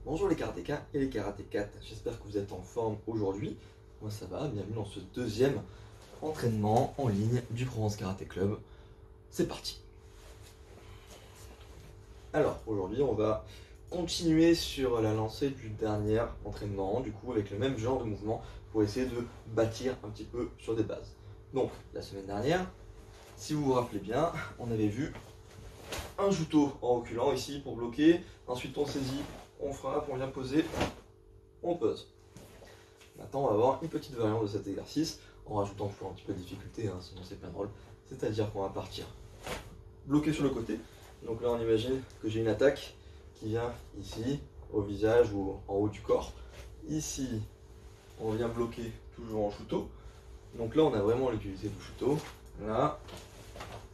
Bonjour les karatékas et les karatékates, j'espère que vous êtes en forme aujourd'hui. Moi ça va, bienvenue dans ce deuxième entraînement en ligne du Provence Karaté Club. C'est parti. Alors aujourd'hui on va continuer sur la lancée du dernier entraînement, du coup avec le même genre de mouvement pour essayer de bâtir un petit peu sur des bases. Donc la semaine dernière, si vous vous rappelez bien, on avait vu un juto en reculant ici pour bloquer, ensuite on saisit, on frappe, on vient poser, on pose. Maintenant on va avoir une petite variante de cet exercice en rajoutant toujours un petit peu de difficulté, hein, sinon c'est pas drôle. C'est-à-dire qu'on va partir bloqué sur le côté. Donc là on imagine que j'ai une attaque qui vient ici, au visage ou en haut du corps. Ici on vient bloquer toujours en shuto. Donc là on a vraiment l'utilité du shuto. Là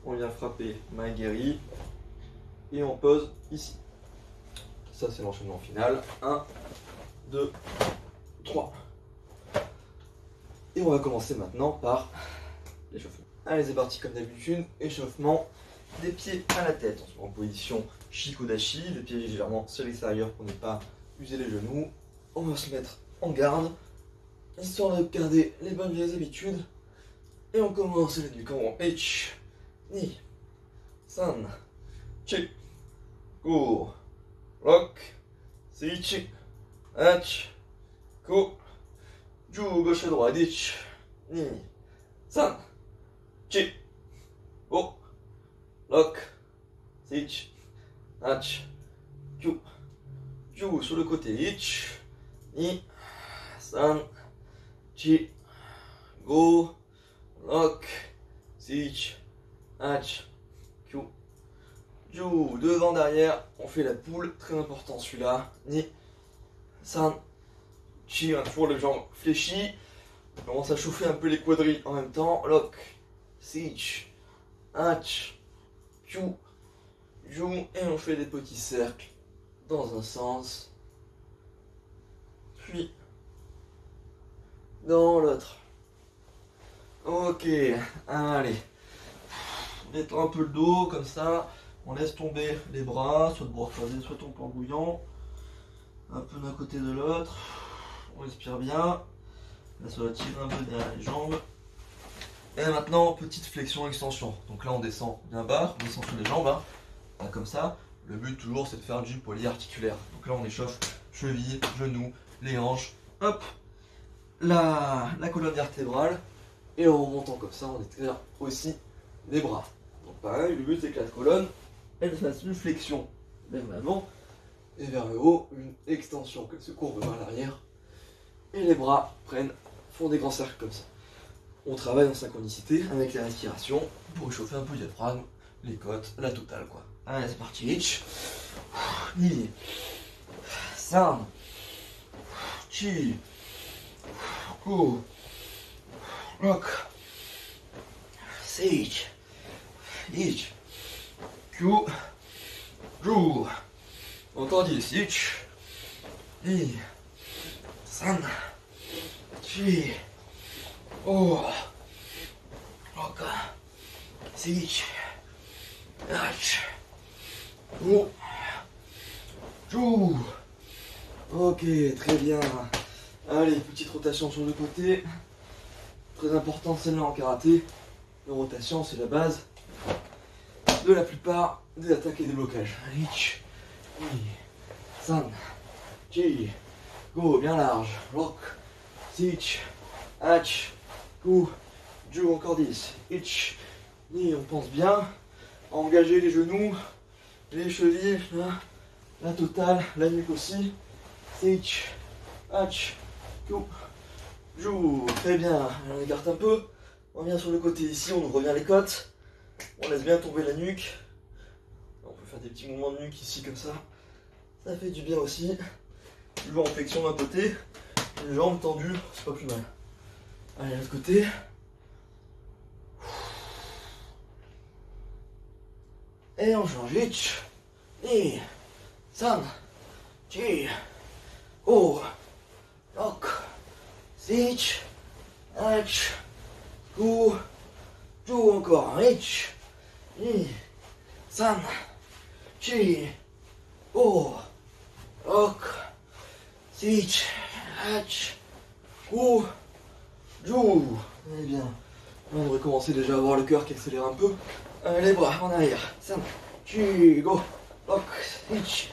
on vient frapper main guérie et on pose ici. Ça c'est l'enchaînement final. 1, 2, 3. Et on va commencer maintenant par l'échauffement. Allez c'est parti comme d'habitude, échauffement des pieds à la tête. On se met en position shikodashi, les pieds légèrement sur l'extérieur pour ne pas user les genoux. On va se mettre en garde, histoire de garder les bonnes vieilles habitudes. Et on commence les nuques en ich, ni, san, chi, go, rock, seichi, hach, ko, ju, gauche à droite, ich, ni, san, chi, go, rock, seichi, hach, kyu, ju sur le côté, ich, ni, san, chi, go, rock, seichi, hach, kyu, ju, devant, derrière, on fait la poule, très important celui-là, ni, san, chi, toujours les jambes fléchies, on commence à chauffer un peu les quadrilles en même temps, rock, seichi, hach, kyu, ju, et on fait des petits cercles dans un sens, puis dans l'autre. Ok, allez, détends un peu le dos comme ça, on laisse tomber les bras, soit de bras croisés, soit en plan bouillant, un peu d'un côté de l'autre, on respire bien, là ça va tirer un peu derrière les jambes. Et maintenant, petite flexion-extension. Donc là, on descend bien bas, on descend sur les jambes, hein. Là, comme ça. Le but, toujours, c'est de faire du polyarticulaire. Donc là, on échauffe cheville, genoux, les hanches, hop, la colonne vertébrale. Et en remontant comme ça, on étire aussi les bras. Donc pareil, le but, c'est que la colonne, elle fasse une flexion vers l'avant et vers le haut, une extension, qu'elle se courbe vers l'arrière. Et les bras font des grands cercles comme ça. On travaille en synchronicité avec la respiration pour réchauffer un peu le diaphragme, les côtes, la totale quoi. Allez c'est parti, ich, ni, san, chi, go, rock, seichi, ich, kyu, ju, encore 10, ich, ni, san, chi, oh, rock, seichi, hach, go, ju. Ok, très bien. Allez, petite rotation sur le côté. Très important celle-là en karaté. La rotation, c'est la base de la plupart des attaques et des blocages. Ich, ni, san, chi, go, bien large, rock, seichi, hach, go, ju, encore 10, ich, ni, on pense bien à engager les genoux, les chevilles, là, la totale, la nuque aussi, seichi, hach, go, ju, très bien, on écarte un peu, on vient sur le côté ici, on revient les côtes, on laisse bien tomber la nuque, on peut faire des petits mouvements de nuque ici comme ça fait du bien aussi, toujours en flexion d'un côté, les jambes tendues, c'est pas plus mal. Allez, l'autre côté. Et on change. Ich, ni, san, chi, go, rock, seichi, hach, go, ju, encore. Ich, ni, san, chi, go, rock, Teach. Hatch. Go. Jou. Eh bien. On devrait commencer déjà à avoir le cœur qui accélère un peu. Les bras en arrière. 5. Chi. Go. Lock. Teach.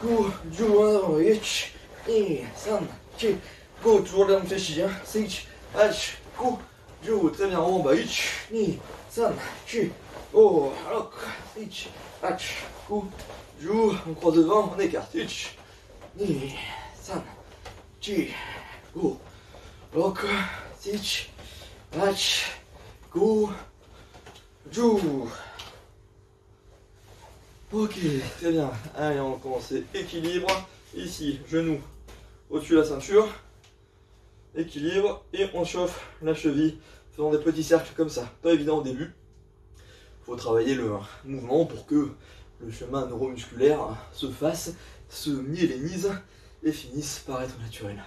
Go. Jou. En avant. Hitch. Et 5. Chi. Go. Toujours là, on fait chier. 6. Hatch. Go. Jou. Très bien. En bas. Hitch. Ni. 5. Chi. Go. Lock. Hitch. Hatch. Go. Jou. On croise devant. On écarte. Hitch. Ni. 5. Chi. Go. Lock. Hitch. Hatch. Go. Jou. Ok, très bien. Allez, on va commencer. Équilibre. Ici, genou au-dessus de la ceinture. Équilibre. Et on chauffe la cheville. Faisant des petits cercles comme ça. Pas évident au début. Il faut travailler le mouvement pour que le chemin neuromusculaire se fasse, se myélénise et finisse par être naturel.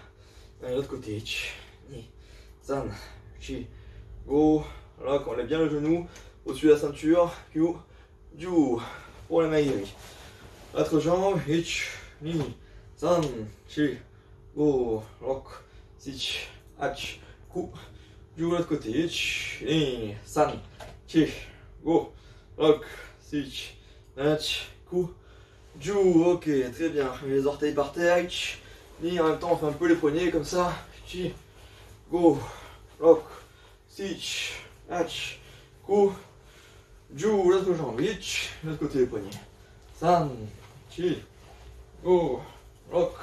Allez, l'autre côté. Ni. San. Chi. Go. Lock. On lève bien le genou au-dessus de la ceinture. Q. Ju. Pour la maigrie. L'autre jambe. Hitch. Ni. San. Chi. Go. Lock. Sich. Hatch. Ku. Ju. L'autre côté. Hitch. Ni. San. Chi. Go. Lock. Sich. Hatch. Ku. Ju. Ok, très bien. Les orteils par terre. Hitch. Ni. En même temps, on fait un peu les poignets comme ça. Chi. Go. Lock. Sich. Hatch. Ku. Ju. L'autre jambe. Hitch. L'autre côté les poignets. San. Chi. Go. Lock.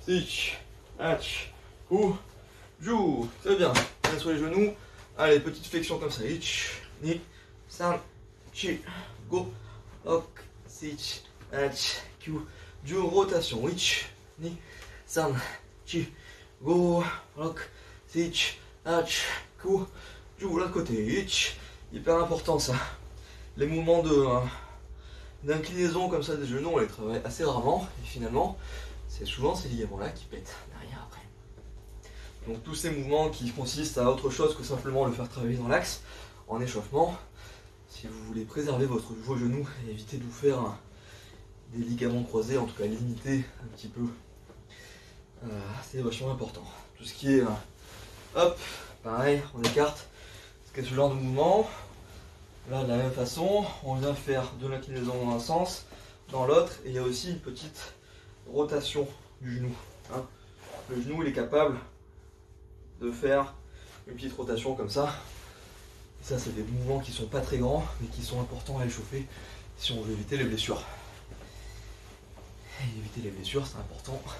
Sich. Hatch. Ku. Ju. Très bien. Main sur les genoux. Allez, petite flexion comme ça. Hitch. Ni. San. Chi. Go. Lock. Sich. Hatch. Ku. Ju. Rotation. Hitch. Ni. San. Chi. Go. Lock. Sich. Hatch. Ku. Ju. L'autre côté. Hitch. Hyper important ça. Les mouvements d'inclinaison comme ça des genoux, on les travaille assez rarement. Et finalement, c'est souvent ces ligaments-là qui pètent derrière après. Donc tous ces mouvements qui consistent à autre chose que simplement le faire travailler dans l'axe, en échauffement, si vous voulez préserver vos genoux et éviter de vous faire des ligaments croisés, en tout cas limiter un petit peu, c'est vachement important. Tout ce qui est, hop, pareil, on écarte, ce qui est ce genre de mouvement. Là, de la même façon, on vient faire de l'inclinaison dans un sens, dans l'autre, et il y a aussi une petite rotation du genou. Hein. Le genou, il est capable de faire une petite rotation comme ça. Et ça, c'est des mouvements qui sont pas très grands, mais qui sont importants à échauffer si on veut éviter les blessures. Et éviter les blessures, c'est important pour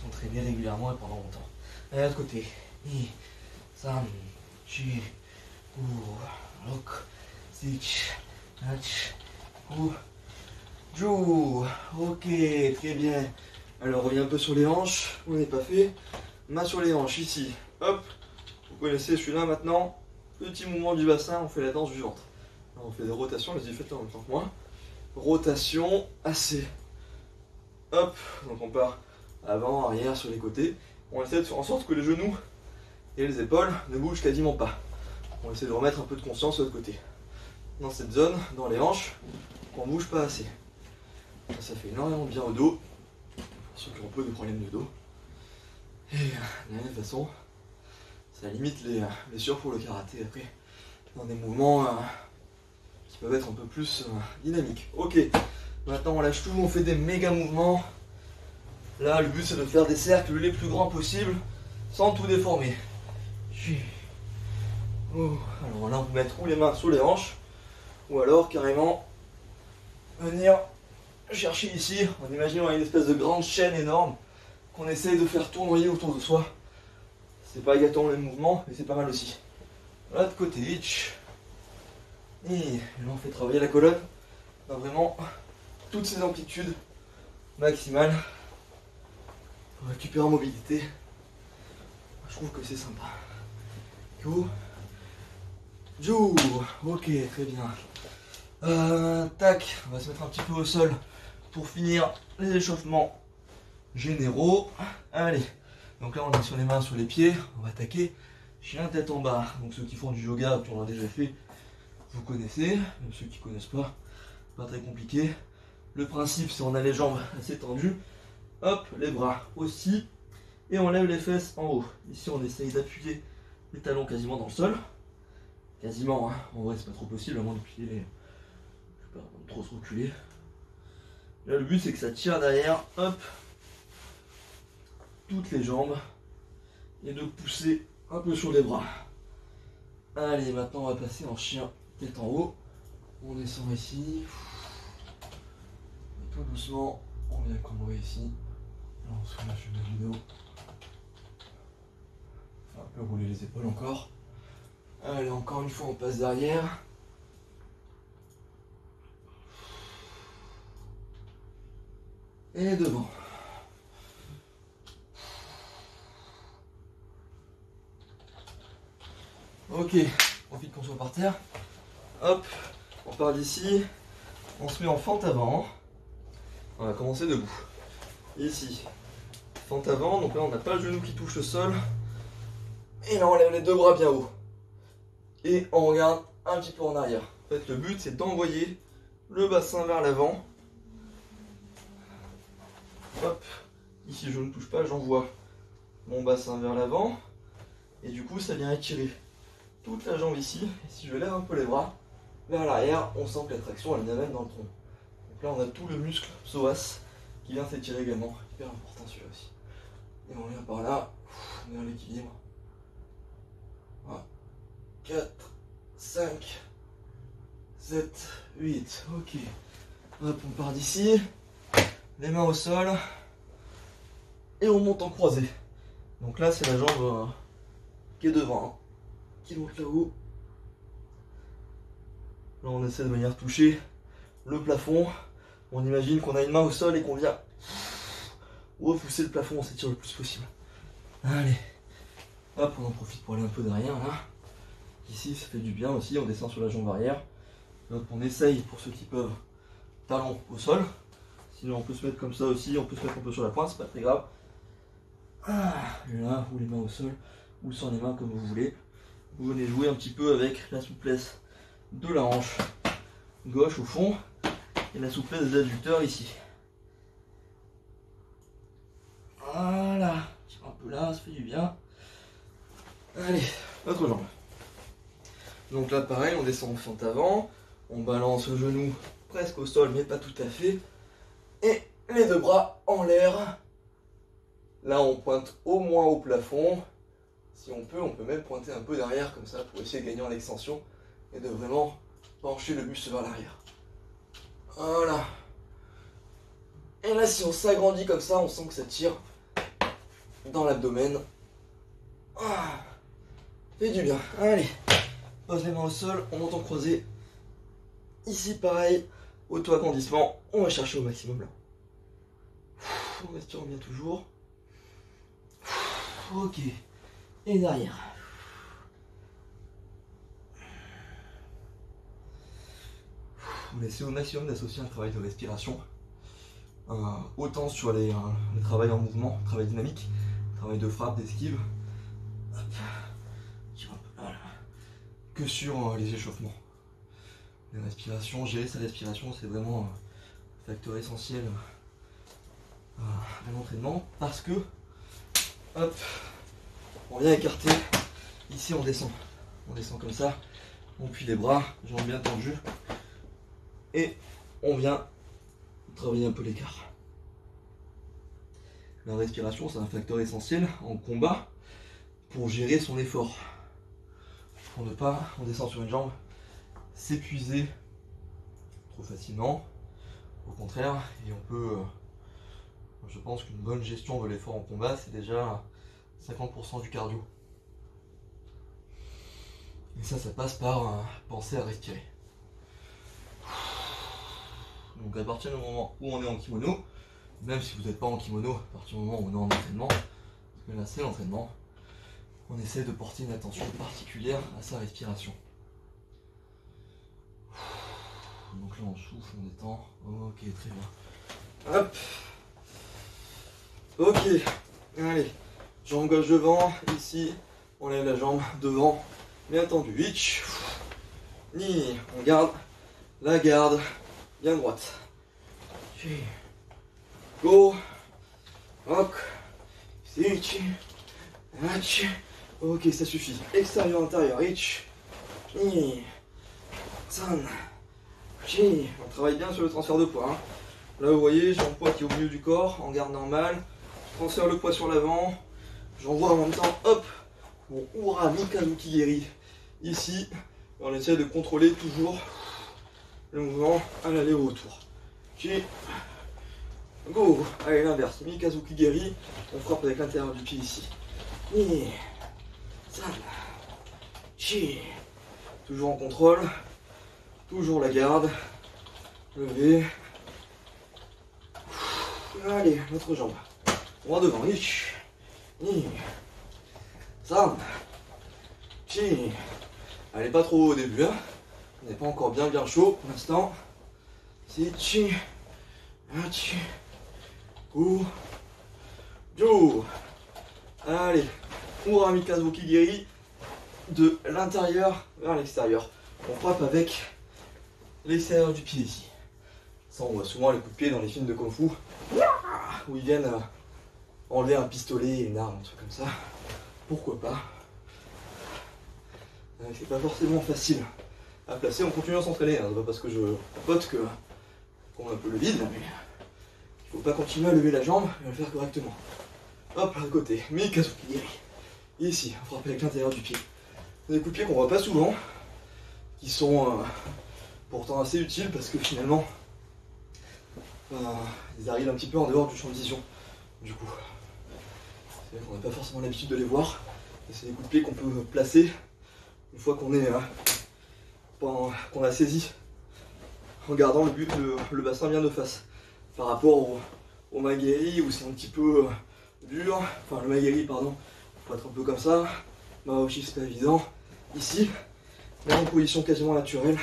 s'entraîner régulièrement et pendant longtemps. À l'autre côté. Ni, san, chi, ku, lock. Sich, hatch, ku, ju. Ok, très bien. Alors, on revient un peu sur les hanches. On n'est pas fait. Main sur les hanches, ici. Hop. Vous connaissez celui-là maintenant. Petit mouvement du bassin, on fait la danse du ventre. Alors, on fait des rotations, vas-y, faites-le en même temps que moi. Rotation, assez. Hop. Donc, on part avant, arrière, sur les côtés. On essaie de faire en sorte que les genoux et les épaules ne bougent quasiment pas. On essaie de remettre un peu de conscience de l'autre côté. Dans cette zone, dans les hanches, qu'on ne bouge pas assez. Ça fait énormément bien au dos, pour ceux qui ont un peu des problèmes de dos. Et de la même façon, ça limite les blessures pour le karaté après, dans des mouvements qui peuvent être un peu plus dynamiques. Ok, maintenant on lâche tout, on fait des méga mouvements. Là, le but c'est de faire des cercles les plus grands possibles, sans tout déformer. Alors là, on peut mettre ou les mains sous les hanches, ou alors carrément venir chercher ici, en imaginant une espèce de grande chaîne énorme qu'on essaye de faire tournoyer autour de soi. C'est pas exactement le même mouvement, mais c'est pas mal aussi. L'autre côté, hitch. Et là on fait travailler la colonne dans vraiment toutes ses amplitudes maximales pour récupérer en mobilité. Je trouve que c'est sympa. Go. Jou. Ok, très bien. Tac, on va se mettre un petit peu au sol pour finir les échauffements généraux. Allez, donc là on est sur les mains, sur les pieds, on va attaquer chien tête en bas. Donc ceux qui font du yoga ou qui en ont déjà fait, vous connaissez. Même ceux qui ne connaissent pas, pas très compliqué. Le principe c'est on a les jambes assez tendues. Hop, les bras aussi. Et on lève les fesses en haut. Ici, on essaye d'appuyer les talons quasiment dans le sol. Quasiment, hein. En vrai, c'est pas trop possible, à moins de plier les... Je vais pas trop se reculer. Là, le but, c'est que ça tire derrière. Hop. Toutes les jambes. Et de pousser un peu sur les bras. Allez, maintenant, on va passer en chien tête en haut. On descend ici. Et tout doucement, on vient cambrer ici. Là, on soulage la vidéo. Un peu rouler les épaules encore. Allez, encore une fois, on passe derrière. Et devant. Ok, profite qu'on soit par terre. Hop, on part d'ici. On se met en fente avant. On va commencer debout. Ici, fente avant. Donc là, on n'a pas le genou qui touche le sol. Et là, on lève les deux bras bien haut. Et on regarde un petit peu en arrière. En fait, le but, c'est d'envoyer le bassin vers l'avant. Hop, ici, je ne touche pas, j'envoie mon bassin vers l'avant. Et du coup, ça vient étirer toute la jambe ici. Et si je lève un peu les bras vers l'arrière, on sent que la traction, elle vient même dans le tronc. Donc là, on a tout le muscle psoas qui vient s'étirer également. Hyper important celui-là aussi. Et on vient par là, on est à l'équilibre. 4, 5, 7, 8, ok. Hop, on part d'ici, les mains au sol, et on monte en croisée. Donc là, c'est la jambe qui est devant, hein, qui monte là-haut. Là, on essaie de venir toucher le plafond. On imagine qu'on a une main au sol et qu'on vient repousser le plafond, on s'étire le plus possible. Allez, hop, on en profite pour aller un peu derrière, là. Ici, ça fait du bien aussi, on descend sur la jambe arrière. Donc on essaye, pour ceux qui peuvent, talons au sol. Sinon on peut se mettre comme ça aussi, on peut se mettre un peu sur la pointe, c'est pas très grave. Et là, ou les mains au sol, ou sans les mains comme vous voulez. Vous venez jouer un petit peu avec la souplesse de la hanche gauche au fond, et la souplesse des adducteurs ici. Voilà, tire un peu là, ça fait du bien. Allez, autre jambe. Donc là pareil, on descend en fente avant, on balance le genou presque au sol mais pas tout à fait. Et les deux bras en l'air. Là on pointe au moins au plafond. Si on peut même pointer un peu derrière comme ça pour essayer de gagner en extension et de vraiment pencher le buste vers l'arrière. Voilà. Et là si on s'agrandit comme ça, on sent que ça tire dans l'abdomen. Fait du bien. Allez. Pose les mains au sol, on monte en croisé. Ici pareil, auto-agrandissement, on va chercher au maximum là. On respire bien toujours. Ok. Et derrière. On essaie au maximum d'associer un travail de respiration. Autant sur le travail en mouvement, le travail dynamique, le travail de frappe, d'esquive. Que sur les échauffements. Les respirations, gérer sa respiration, c'est vraiment un facteur essentiel à l'entraînement parce que, hop, on vient écarter, ici on descend comme ça, on plie les bras, jambes bien tendues, et on vient travailler un peu l'écart. La respiration, c'est un facteur essentiel en combat pour gérer son effort. Pour ne pas, on descend sur une jambe, s'épuiser trop facilement. Au contraire, et on peut, je pense qu'une bonne gestion de l'effort en combat, c'est déjà 50% du cardio. Et ça passe par penser à respirer. Donc à partir du moment où on est en kimono, même si vous n'êtes pas en kimono, à partir du moment où on est en entraînement, parce que là c'est l'entraînement, on essaie de porter une attention particulière à sa respiration. Donc là on souffle, on détend. Ok, très bien. Hop. Ok. Allez. Jambe gauche devant. Ici, on lève la jambe devant. Bien tendu. Hitch. Ni. On garde la garde bien droite. Go. Ok. Ichi. Hachi. Ok, ça suffit. Extérieur, intérieur. Ichi. Ni. San. Chi. On travaille bien sur le transfert de poids. Hein. Là, vous voyez, j'ai mon poids qui est au milieu du corps, en garde normale. Je transfère le poids sur l'avant. J'envoie en même temps, hop, mon Ura Mikazuki Geri ici. Et on essaie de contrôler toujours le mouvement à l'aller et au retour. Chi. Go. Allez, l'inverse. Mikazuki Geri. On frappe avec l'intérieur du pied ici. Ni. San. Chi. Toujours en contrôle. Toujours la garde. Lever. Allez, l'autre jambe. Droit devant. Ni. Ni. San. Chi. Allez, pas trop haut au début. Hein. On n'est pas encore bien chaud pour l'instant. Si. Chi. Hachi. Go. Jo. Allez. Ura Mikazuki Geri. De l'intérieur vers l'extérieur. On frappe avec l'extérieur du pied ici. Ça, on voit souvent les coups de pied dans les films de Kung Fu. Où ils viennent enlever un pistolet, une arme, un truc comme ça. Pourquoi pas. C'est pas forcément facile à placer. On continue à s'entraîner. Hein. C'est pas parce que je pote qu'on a un peu le vide. Mais il faut pas continuer à lever la jambe et à le faire correctement. Hop, à côté. Mikazuki Geri. Ici, on frappe avec l'intérieur du pied. Des coups de pied qu'on voit pas souvent. Qui sont pourtant assez utiles parce que finalement ils arrivent un petit peu en dehors du champ de vision du coup. On n'a pas forcément l'habitude de les voir et c'est des coups de pied qu'on peut placer une fois qu'on est qu'on a saisi en gardant le bassin bien de face par rapport au Mageri où c'est un petit peu dur, enfin le Mageri pardon, il faut être un peu comme ça, Maoshi c'est pas évident, ici mais en position quasiment naturelle,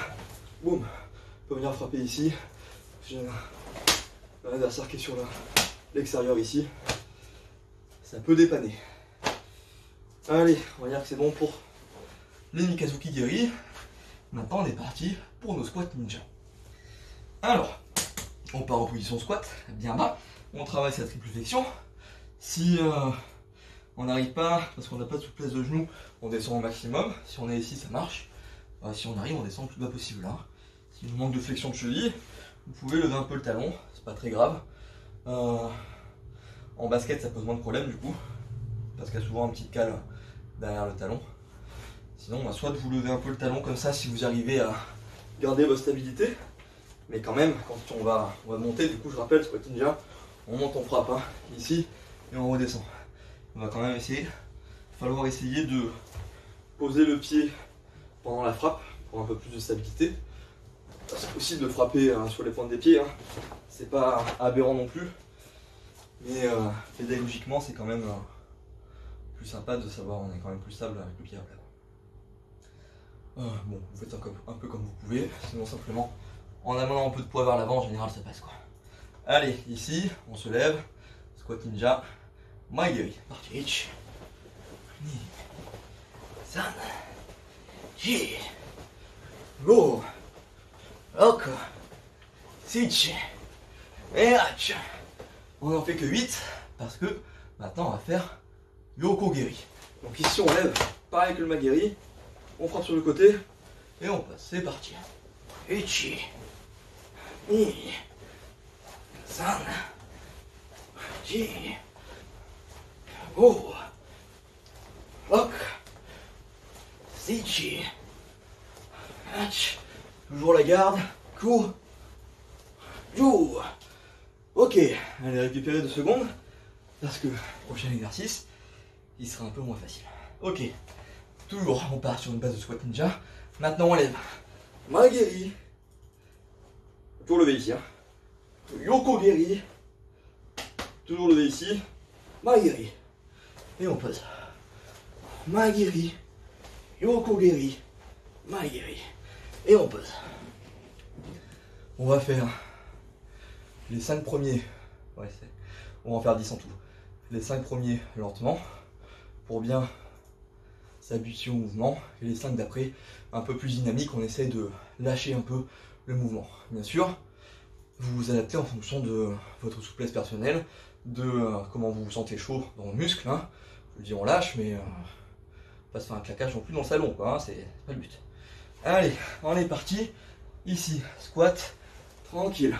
boum, on peut venir frapper ici, j'ai un adversaire qui est sur l'extérieur ici, ça peut dépanner. Allez, on va dire que c'est bon pour les Mikazuki Geri. Maintenant on est parti pour nos squats ninja. Alors, on part en position squat, bien bas, on travaille sa triple flexion. Si on n'arrive pas, parce qu'on n'a pas de souplesse de genou, on descend au maximum. Si on est ici, ça marche. Si on arrive, on descend le plus bas possible. Hein. Si vous manque de flexion de cheville, vous pouvez lever un peu le talon, c'est pas très grave. En basket, ça pose moins de problèmes du coup, parce qu'il y a souvent un petit cale derrière le talon. Sinon, soit vous levez un peu le talon comme ça si vous arrivez à garder votre stabilité, mais quand même, quand on va monter, du coup, je rappelle, squat ninja, on monte, on frappe hein, ici et on redescend. On va quand même essayer, il va falloir essayer de poser le pied pendant la frappe pour un peu plus de stabilité. C'est possible de frapper sur les pointes des pieds, hein. C'est pas aberrant non plus, mais pédagogiquement c'est quand même plus sympa de savoir on est quand même plus stable avec le pied à plat. Bon, vous faites un peu comme vous pouvez, sinon simplement en amenant un peu de poids vers l'avant, en général ça passe quoi. Allez, ici, on se lève, squat ninja, Mageri, parti, Ichi, Ni, San, Ji, Go, Oko, Sichi, et Hachi. On n'en fait que 8 parce que maintenant on va faire Yoko Geri. Donc ici on lève, pareil que le Mageri, on frappe sur le côté et on passe. C'est parti. Ichi, Ni, San, Ji, Go, Oko, Sichi, Hachi. Toujours la garde. Go. Jo. Ok, allez récupérer 2 secondes parce que le prochain exercice il sera un peu moins facile. Ok, toujours on part sur une base de squat ninja. Maintenant on lève Mageri, toujours levé ici, hein. Yoko Geri, toujours levé ici, Mageri, et on pose. Mageri, Yoko Geri, Mageri, et on pose. On va faire les 5 premiers, on va en faire 10 en tout. Les 5 premiers lentement, pour bien s'habituer au mouvement. Et les 5 d'après, un peu plus dynamique, on essaie de lâcher un peu le mouvement. Bien sûr, vous vous adaptez en fonction de votre souplesse personnelle, de comment vous vous sentez chaud dans le muscle. Hein. Je dis on lâche, mais pas se faire un claquage non plus dans le salon, quoi, hein, c'est pas le but. Allez, on est parti. Ici, squat, tranquille,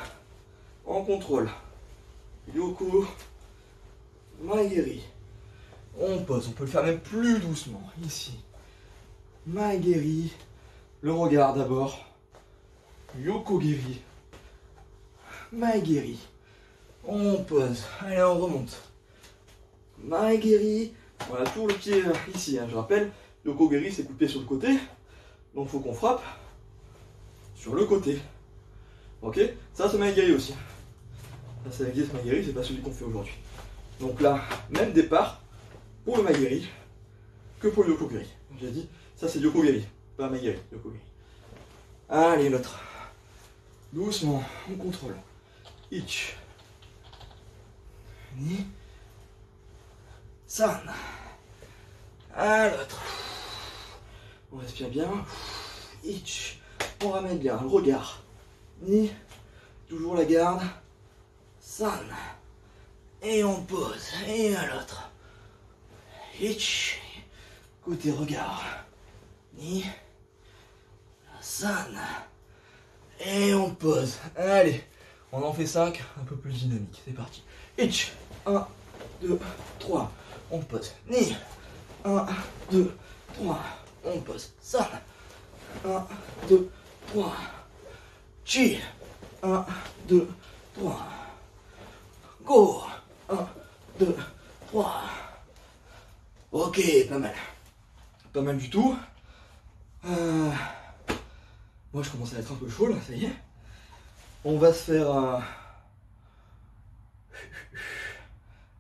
en contrôle. Yoko, Maegeri. On pose, on peut le faire même plus doucement. Ici, Maegeri. Le regard d'abord. Yoko-geri. Maegeri. On pose. Allez, on remonte. Maegeri. On a toujours le pied ici, hein, je rappelle. Yoko-geri, c'est coup de pied sur le côté. Donc, il faut qu'on frappe sur le côté. Ok? Ça, c'est Maegeri aussi. Ça, c'est l'exercice Maegeri, c'est pas celui qu'on fait aujourd'hui. Donc là, même départ pour le Maegeri que pour le Yoko-geri. J'ai dit, ça c'est Yoko-geri, pas Maegeri, Yoko-geri. Allez, l'autre. Doucement, on contrôle. Ich. Ni. San. À l'autre. On respire bien. Ich. On ramène bien le regard. Ni. Toujours la garde. San. Et on pose. Et à l'autre. Ich. Côté regard. Ni. San. Et on pose. Allez. On en fait 5. Un peu plus dynamique. C'est parti. Ich. 1, 2, 3. On pose. Ni. 1, 2, 3. On pose. San. 1, 2, 3. Chi. 1, 2, 3. Go. 1, 2, 3. Ok, pas mal. Pas mal du tout. Moi, je commence à être un peu chaud, là, ça y est. On va se faire...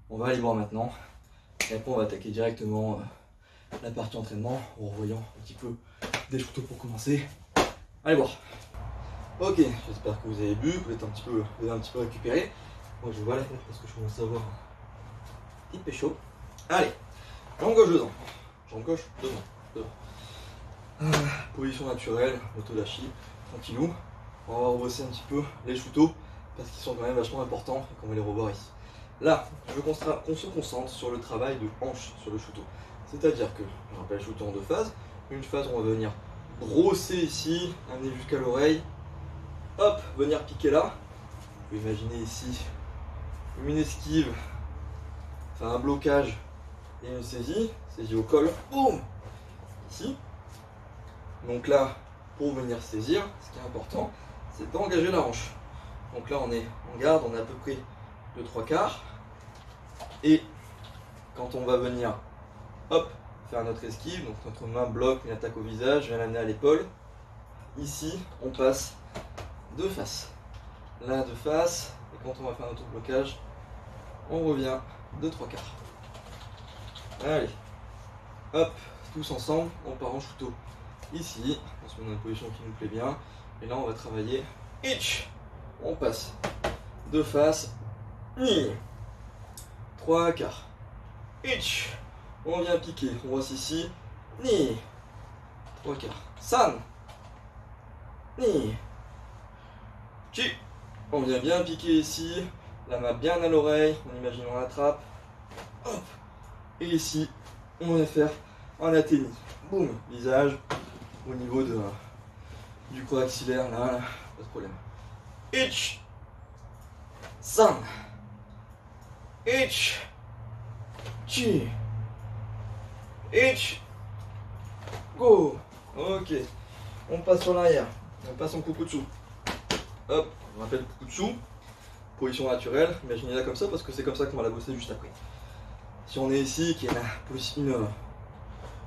On va aller voir maintenant. Et après, on va attaquer directement la partie entraînement en revoyant un petit peu des shootos pour commencer. Allez voir. Ok, j'espère que vous avez bu, que vous êtes un petit peu récupéré. Moi, je vais la faire parce que je commence à avoir un petit peu chaud. Allez, jambe gauche devant. Jambe gauche devant. Position naturelle, auto-dashi, tranquillou. On va rebosser un petit peu les shootos parce qu'ils sont quand même vachement importants et qu'on va les revoir ici. Là, je veux qu'on se concentre sur le travail de hanche sur le shooto. C'est-à-dire que, je rappelle, shooto en 2 phases. Une phase, on va venir brosser ici, amener jusqu'à l'oreille. Hop, venir piquer là. Vous pouvez imaginer ici une esquive, enfin un blocage et une saisie au col. Boum! Ici. Donc là, pour venir saisir, ce qui est important, c'est d'engager la hanche. Donc là, on est en garde, on est à peu près de 3/4. Et quand on va venir, hop, faire notre esquive, donc notre main bloque une attaque au visage, vient l'amener à l'épaule. Ici, on passe de face. Là, de face. Et quand on va faire notre blocage, on revient de 3/4. Allez, hop, tous ensemble, on part en shooto. Ici, on se met dans une position qui nous plaît bien. Et là, on va travailler. Ich. On passe de face. 3/4. Ich. On vient piquer. On voit ici. Ni. 3/4. San. Ni. Chi. On vient bien piquer ici. La main bien à l'oreille. On imagine on attrape. Hop. Et ici, on va faire un athénie. Boum. Visage. Au niveau du coaxillaire, là, pas de problème. Ich. San. Ich. Chi. Ich. Go. Ok. On passe sur l'arrière. On passe en kukutsu. Hop, on rappelle kukutsu. Position naturelle. Imaginez-la comme ça parce que c'est comme ça qu'on va la bosser juste après. Si on est ici, qui est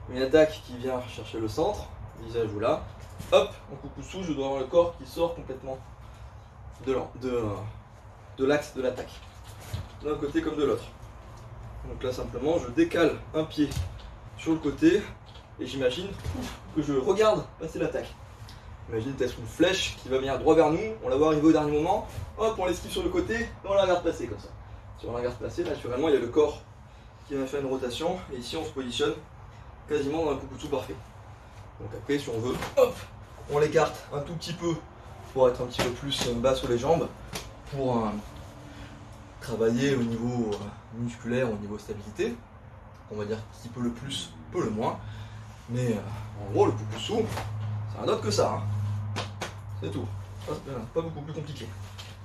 une attaque qui vient chercher le centre, visage ou là, hop, en kukutsu, je dois avoir le corps qui sort complètement de l'axe de l'attaque. D'un côté comme de l'autre. Donc là, simplement, je décale un pied sur le côté et j'imagine que je regarde passer l'attaque. Imaginez peut-être une flèche qui va venir droit vers nous, on la voit arriver au dernier moment, hop, on l'esquive sur le côté et on la regarde passer comme ça. Si on la regarde passer, naturellement, il y a le corps qui va faire une rotation et ici, on se positionne quasiment dans un kukutsu parfait. Donc après, si on veut, hop, on l'écarte un tout petit peu pour être un petit peu plus bas sur les jambes, pour travailler au niveau musculaire, au niveau stabilité. On va dire qui peut le plus, peut le moins. Mais en gros, le Kukusu, c'est rien d'autre que ça. Hein. C'est tout. Pas beaucoup plus compliqué.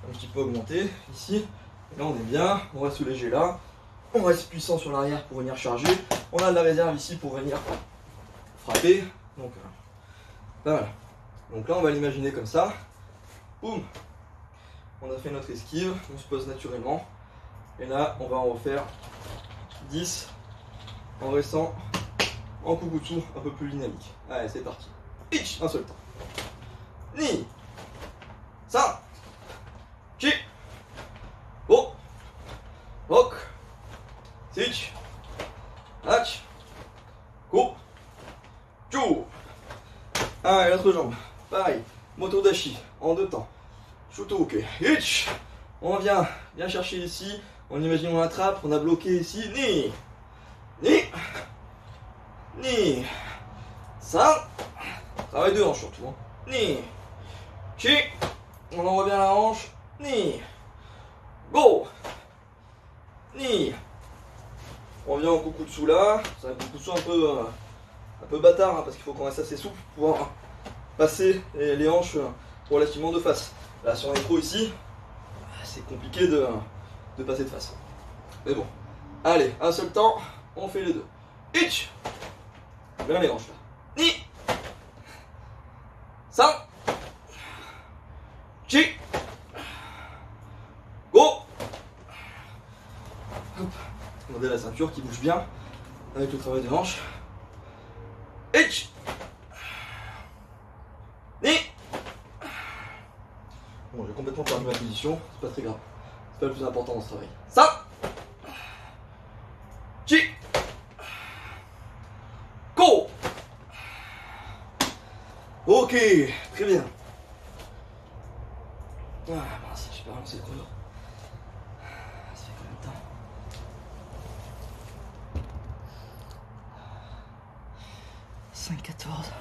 Un petit peu augmenté ici. Et là, on est bien. On reste léger là. On reste puissant sur l'arrière pour venir charger. On a de la réserve ici pour venir frapper. Donc, voilà. Donc là, on va l'imaginer comme ça. Boum. On a fait notre esquive. On se pose naturellement. Et là, on va en refaire 10 en restant en Kukusu un peu plus dynamique. Allez, c'est parti. Ich, un seul temps. Ni. Sa. Chi. Go. Rock. Sich. Hach. Go. Chu. Allez, l'autre jambe. Pareil. Moto dashi en 2 temps. Shutoke. Ich. On vient bien chercher ici. On imagine on attrape. On a bloqué ici. Ni. Ni. Ni. Ça. Travail de hanche surtout. Hein. Ni. Chi. On envoie bien la hanche. Ni. Go. Ni. On vient au Kukusu là. C'est un Kukusu un peu bâtard hein, parce qu'il faut qu'on reste assez souple pour pouvoir passer les hanches relativement de face. Là si on est trop ici, c'est compliqué de passer de face. Mais bon. Allez, un seul temps, on fait les deux. Ich. Bien les hanches là. Ni. Sa. Chi. Go. Hop. Regardez la ceinture qui bouge bien avec le travail des hanches. Ich. Ni. Bon, j'ai complètement perdu ma position, c'est pas très grave. C'est pas le plus important dans ce travail. Ça. Chi. Go. Ok, très bien. Ah mince, j'ai pas relancé le chrono. Ça fait combien de temps? 5-14.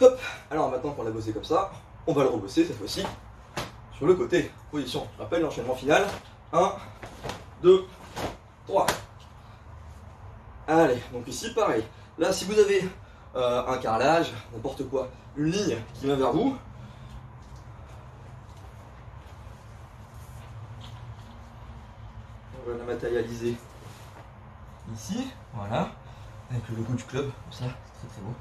Hop. Alors maintenant qu'on l'a bossé comme ça, on va le rebosser cette fois-ci sur le côté. Position. Je rappelle l'enchaînement final. 1, 2, 3. Allez, donc ici pareil. Là si vous avez un carrelage, n'importe quoi, une ligne qui vient vers vous, on va la matérialiser ici, voilà, avec le logo du club, comme ça, c'est très très beau.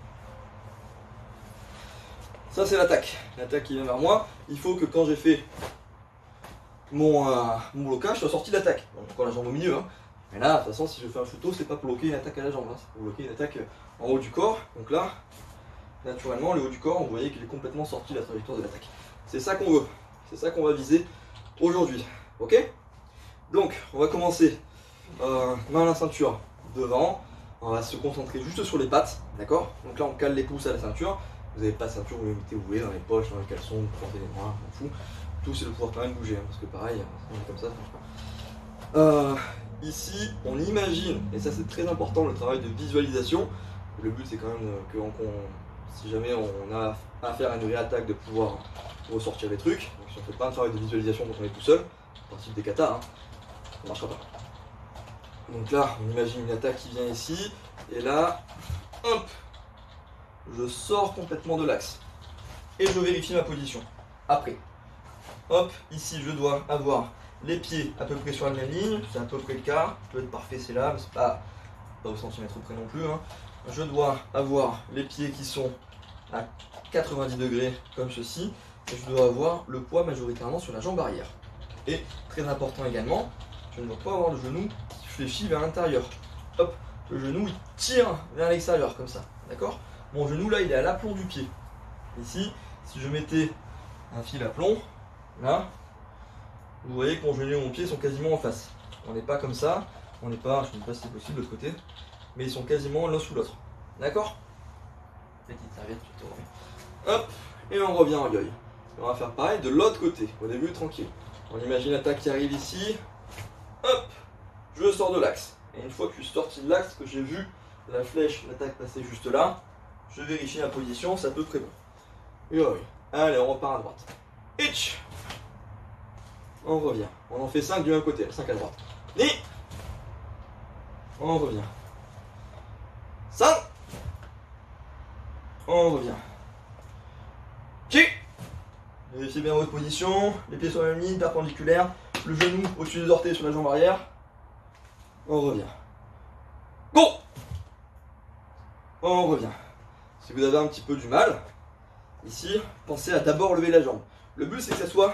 Ça c'est l'attaque qui vient vers moi. Il faut que quand j'ai fait mon blocage, je sois sorti de l'attaque. Donc encore la jambe au milieu. Hein. Mais là, de toute façon, si je fais un shuto, c'est pas pour bloquer une attaque à la jambe, hein. C'est pour bloquer une attaque en haut du corps. Donc là, naturellement, le haut du corps, vous voyez qu'il est complètement sorti de la trajectoire de l'attaque. C'est ça qu'on veut. C'est ça qu'on va viser aujourd'hui. Ok? Donc, on va commencer main à la ceinture devant. On va se concentrer juste sur les pattes. D'accord? Donc là, on cale les pouces à la ceinture. Vous n'avez pas de ceinture, vous les mettez où vous voulez, dans les poches, dans les caleçons, vous portez les bras, on s'en fout. Tout c'est de pouvoir quand même bouger, hein, parce que pareil, on est comme ça, franchement. Ici, on imagine, et ça c'est très important, le travail de visualisation. Le but c'est quand même que si jamais on a à faire une réattaque, de pouvoir ressortir les trucs. Donc si on ne fait pas un travail de visualisation quand on est tout seul, principe des katas, hein, ça ne marchera pas. Donc là, on imagine une attaque qui vient ici, et là, hop, je sors complètement de l'axe et je vérifie ma position. Après, hop, ici je dois avoir les pieds à peu près sur la même ligne, c'est à peu près le cas, peut être parfait c'est là, mais c'est pas au centimètre près non plus. Hein. Je dois avoir les pieds qui sont à 90 degrés comme ceci, et je dois avoir le poids majoritairement sur la jambe arrière. Et très important également, je ne dois pas avoir le genou qui fléchit vers l'intérieur. Hop, le genou il tire vers l'extérieur comme ça, d'accord? Mon genou là il est à l'aplomb du pied. Ici, si je mettais un fil à plomb, là, vous voyez que mon genou et mon pied sont quasiment en face. On n'est pas comme ça, on n'est pas, je ne sais pas si c'est possible de l'autre côté, mais ils sont quasiment l'un sous l'autre. D'accord? Petite serviette, je te remets. Hop, et on revient en yoï. On va faire pareil de l'autre côté, au début tranquille. On imagine l'attaque qui arrive ici. Hop, je sors de l'axe. Et une fois que je suis sorti de l'axe, que j'ai vu la flèche, l'attaque passer juste là, je vérifie la position, c'est à peu près bon. Et oui. Allez, on repart à droite. Hitch. On revient. On en fait 5 du même côté, 5 à droite. Ni. On revient. 5. On revient. Chi. Vérifiez bien votre position, les pieds sur la même ligne, perpendiculaire, le genou au-dessus des orteils sur la jambe arrière. On revient. Go. On revient. Si vous avez un petit peu du mal, ici, pensez à d'abord lever la jambe. Le but c'est que ça soit,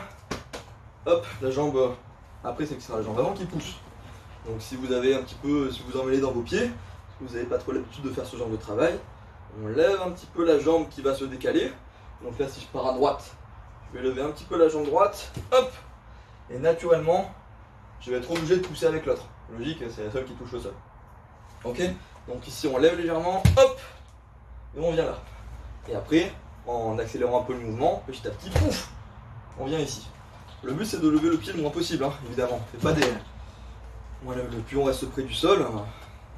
hop, la jambe, après c'est que ce sera la jambe avant qui pousse. Donc si vous avez un petit peu, si vous en mêlez dans vos pieds, si vous n'avez pas trop l'habitude de faire ce genre de travail, on lève un petit peu la jambe qui va se décaler. Donc là si je pars à droite, je vais lever un petit peu la jambe droite, hop, et naturellement, je vais être obligé de pousser avec l'autre. Logique, c'est la seule qui touche au sol. Ok? Donc ici on lève légèrement, hop, et on vient là. Et après, en accélérant un peu le mouvement, petit à petit, pouf, on vient ici. Le but c'est de lever le pied le moins possible, hein, évidemment. Fait pas des... Voilà, plus on reste près du sol, dans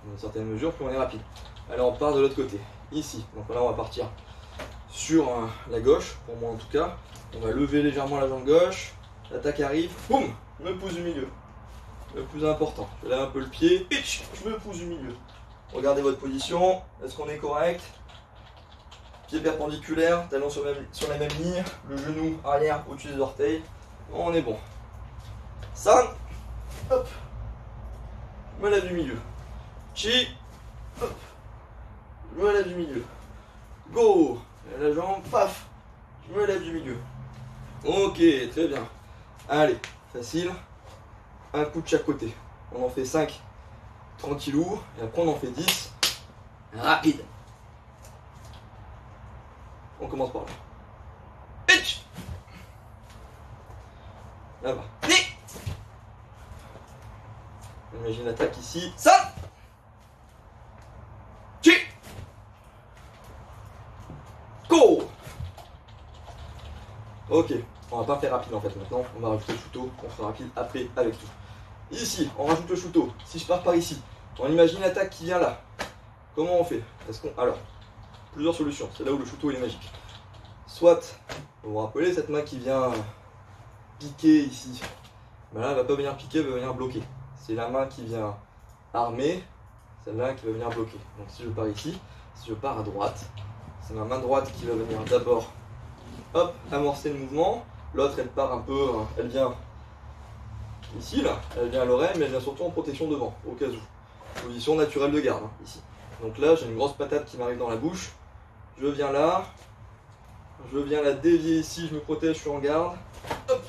une certaine mesure, plus on est rapide. Allez, on part de l'autre côté, ici. Donc là on va partir sur la gauche, pour moi en tout cas. On va lever légèrement la jambe gauche, l'attaque arrive, boum, je me pousse du milieu. Le plus important, je lève un peu le pied, pitch, je me pousse du milieu. Regardez votre position, est-ce qu'on est correct? Pied perpendiculaire, talon sur la même ligne, le genou arrière au-dessus des orteils, on est bon. Ça, hop, je me lève du milieu. Chi, hop, je me lève du milieu. Go, la jambe, paf, je me lève du milieu. Ok, très bien. Allez, facile. Un coup de chaque côté. On en fait 5 tranquillou, et après on en fait 10 rapide. On commence par là. Hitch. Là-bas. Ni. Imagine l'attaque ici. Ça. Chi. Go. Ok, on va pas faire rapide en fait maintenant, on va rajouter le shooto, on fera rapide après avec tout. Ici, on rajoute le shooto. Si je pars par ici, on imagine l'attaque qui vient là. Comment on fait? Alors, plusieurs solutions, c'est là où le shooto il est magique. Soit, vous vous rappelez cette main qui vient piquer ici, ben là elle va pas venir piquer, elle va venir bloquer. C'est la main qui vient armer, celle-là qui va venir bloquer. Donc si je pars ici, si je pars à droite, c'est ma main droite qui va venir d'abord, hop, amorcer le mouvement. L'autre elle part un peu, elle vient ici là, elle vient à l'oreille, mais elle vient surtout en protection devant, au cas où. Position naturelle de garde, hein, ici. Donc là j'ai une grosse patate qui m'arrive dans la bouche, je viens là, je viens la dévier ici, je me protège, je suis en garde, hop.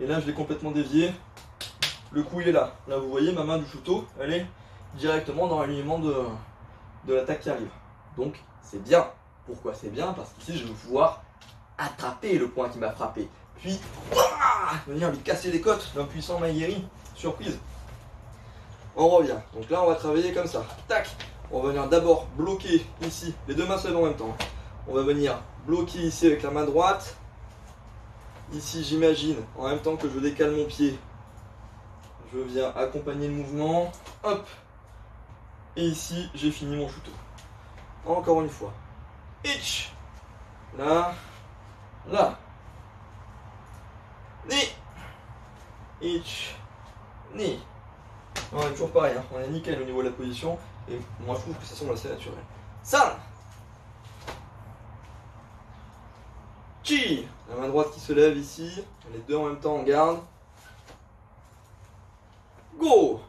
Et là je l'ai complètement dévié, le coup il est là. Là vous voyez ma main du shooto, elle est directement dans l'alignement de l'attaque qui arrive. Donc c'est bien. Pourquoi c'est bien? Parce qu'ici je vais pouvoir attraper le point qui m'a frappé. Puis, venir lui casser les côtes d'un puissant Maïeri. Surprise. On revient. Donc là on va travailler comme ça. Tac. On va venir d'abord bloquer ici. Les deux mains se lèvent en même temps. On va venir bloquer ici avec la main droite. Ici j'imagine, en même temps que je décale mon pied, je viens accompagner le mouvement. Hop. Et ici j'ai fini mon shooto. Encore une fois. Hitch. Là. Là. Ni. Hitch. Ni. On est toujours pareil, hein. On est nickel au niveau de la position. Et moi je trouve que ça semble assez naturel. Ça. Chi. La main droite qui se lève ici. Les deux en même temps en garde. Go.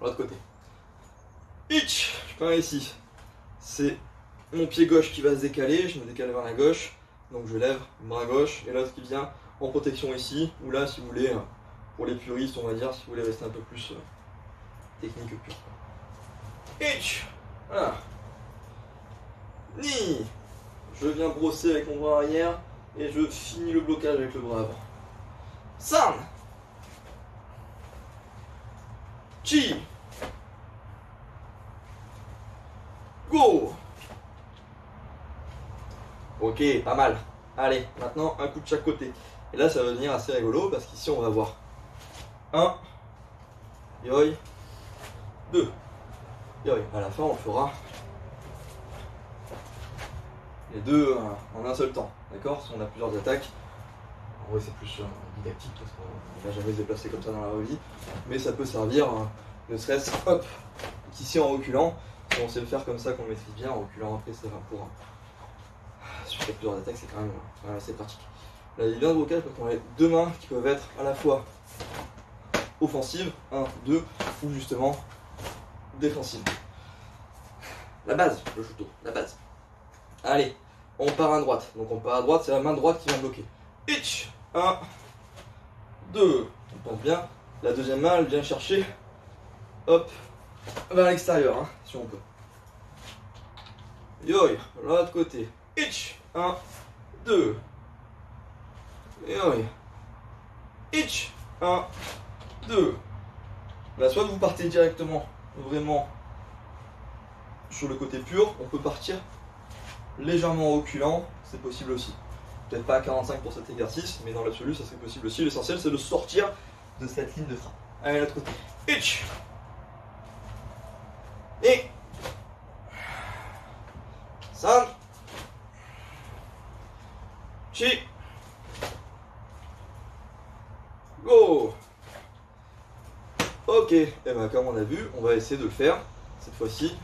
L'autre côté. Hitch. Je pars ici. C'est mon pied gauche qui va se décaler. Je me décale vers la gauche. Donc je lève le bras gauche. Et l'autre qui vient en protection ici. Ou là, si vous voulez, pour les puristes, on va dire, si vous voulez rester un peu plus technique pure. Hitch. Voilà. Ni. Je viens brosser avec mon bras arrière. Et je finis le blocage avec le bras avant. San. Chi. Go. Ok, pas mal. Allez, maintenant un coup de chaque côté. Et là, ça va devenir assez rigolo parce qu'ici, on va voir 1, yoi, 2, yoi. À la fin, on fera les deux en un seul temps. D'accord? Si on a plusieurs attaques, en vrai, c'est plus didactique parce qu'on ne va jamais se déplacer comme ça dans la vraie vie. Mais ça peut servir, ne serait-ce, hop, ici en reculant. Si on sait le faire comme ça, qu'on le maîtrise bien, en reculant après, ça va pour. Sur plusieurs attaques, c'est quand même assez pratique. Là, il est bien de blocage parce qu'on a deux mains qui peuvent être à la fois offensives, 1, 2, ou justement défensives. La base, le shooto, la base. Allez, on part à droite. Donc on part à droite, c'est la main droite qui vient bloquer. Hitch, 1, 2. On pense bien. La deuxième main, elle vient chercher, hop, vers l'extérieur, hein, si on peut. Yoi, l'autre côté. Hitch, 1, 2. Yoi. Hitch, 1, 2. Là, soit vous partez directement, vraiment, sur le côté pur, on peut partir légèrement reculant, c'est possible aussi. Peut-être pas à 45 pour cet exercice, mais dans l'absolu, ça serait possible aussi. L'essentiel, c'est de sortir de cette ligne de frappe. Allez, l'autre côté. Hitch. Et 3, chi, go. Ok, et bien comme on a vu, on va essayer de le faire cette fois-ci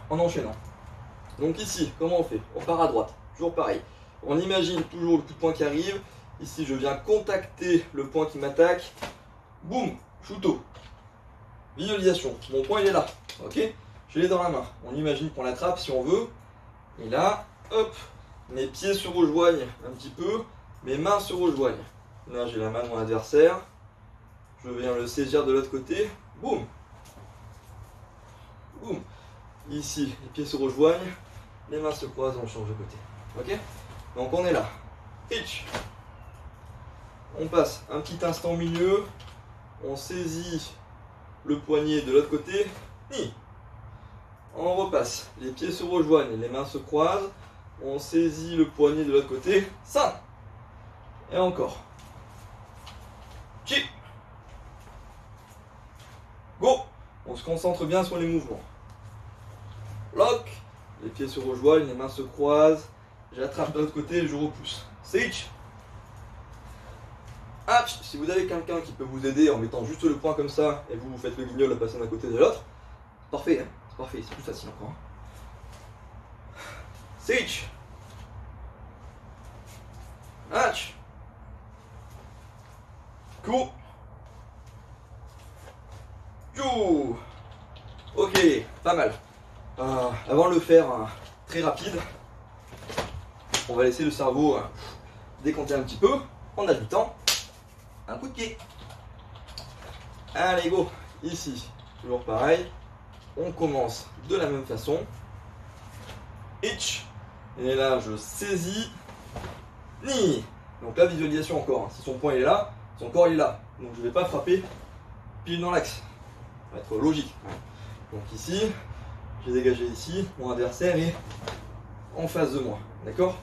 en enchaînant. Donc ici, comment on fait? On part à droite, toujours pareil. On imagine toujours le coup de poing qui arrive. Ici, je viens contacter le point qui m'attaque. Boum, shooto. Visualisation, mon poing il est là, ok? Je l'ai dans la main. On imagine qu'on l'attrape si on veut. Et là, hop, mes pieds se rejoignent un petit peu, mes mains se rejoignent. Là, j'ai la main de mon adversaire. Je viens le saisir de l'autre côté. Boum. Boum. Ici, les pieds se rejoignent, les mains se croisent, on change de côté. Ok? Donc on est là. Hitch. On passe un petit instant au milieu. On saisit le poignet de l'autre côté. Ni. On repasse. Les pieds se rejoignent, les mains se croisent. On saisit le poignet de l'autre côté. Ça. Et encore. Chi. Go. On se concentre bien sur les mouvements. Lock. Les pieds se rejoignent, les mains se croisent. J'attrape de l'autre côté et je repousse. Sage. Hatch. Si vous avez quelqu'un qui peut vous aider en mettant juste le poing comme ça et vous faites le guignol à passer d'un côté de l'autre, c'est parfait, hein, c'est parfait, c'est plus facile encore. Sage. Hatch. Go. Yo. Ok, pas mal. Avant de le faire très rapide, on va laisser le cerveau décompter un petit peu en ajoutant un coup de pied. Allez, go. Ici, toujours pareil. On commence de la même façon. Hitch. Et là, je saisis. Ni. Donc la visualisation encore. Si son poing il est là, son corps il est là. Donc je ne vais pas frapper pile dans l'axe. Ça va être logique. Donc ici, j'ai dégagé ici. Mon adversaire est en face de moi. D'accord?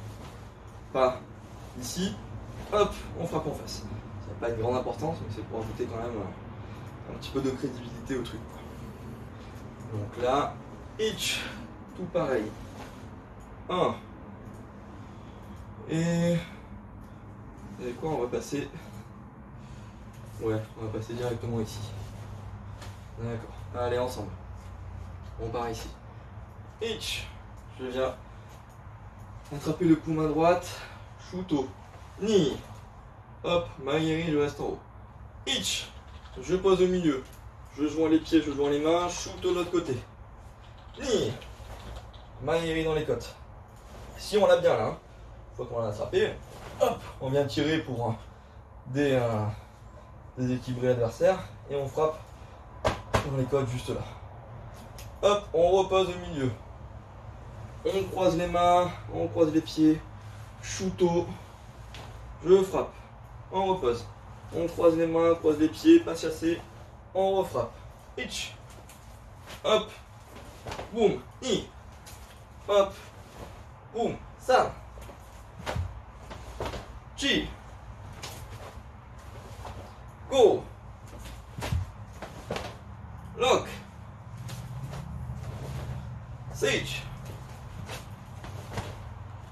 Pas ici. Hop, on frappe en face. Ça n'a pas une grande importance, mais c'est pour ajouter quand même un petit peu de crédibilité au truc. Donc là, hitch, tout pareil. 1. Et quoi, on va passer. Ouais, on va passer directement ici. D'accord. Allez, ensemble. On part ici. Hitch. Je viens attraper le coup main droite. Shooto. Ni. Hop, Maïri, je reste en haut. Hitch. Je pose au milieu. Je joins les pieds, je joins les mains. Shoot de l'autre côté. Ni. Maïri dans les côtes. Si on l'a bien là, une fois qu'on l'a attrapé, hop, on vient tirer pour déséquilibrer l'adversaire et on frappe dans les côtes juste là. Hop, on repose au milieu. On croise les mains, on croise les pieds. Shooto. Je frappe. On repose. On croise les mains, on croise les pieds, pas chasser. On refrappe. Hitch. hop, boum, ni, hop, boum, san, chi, go, lock, seichi,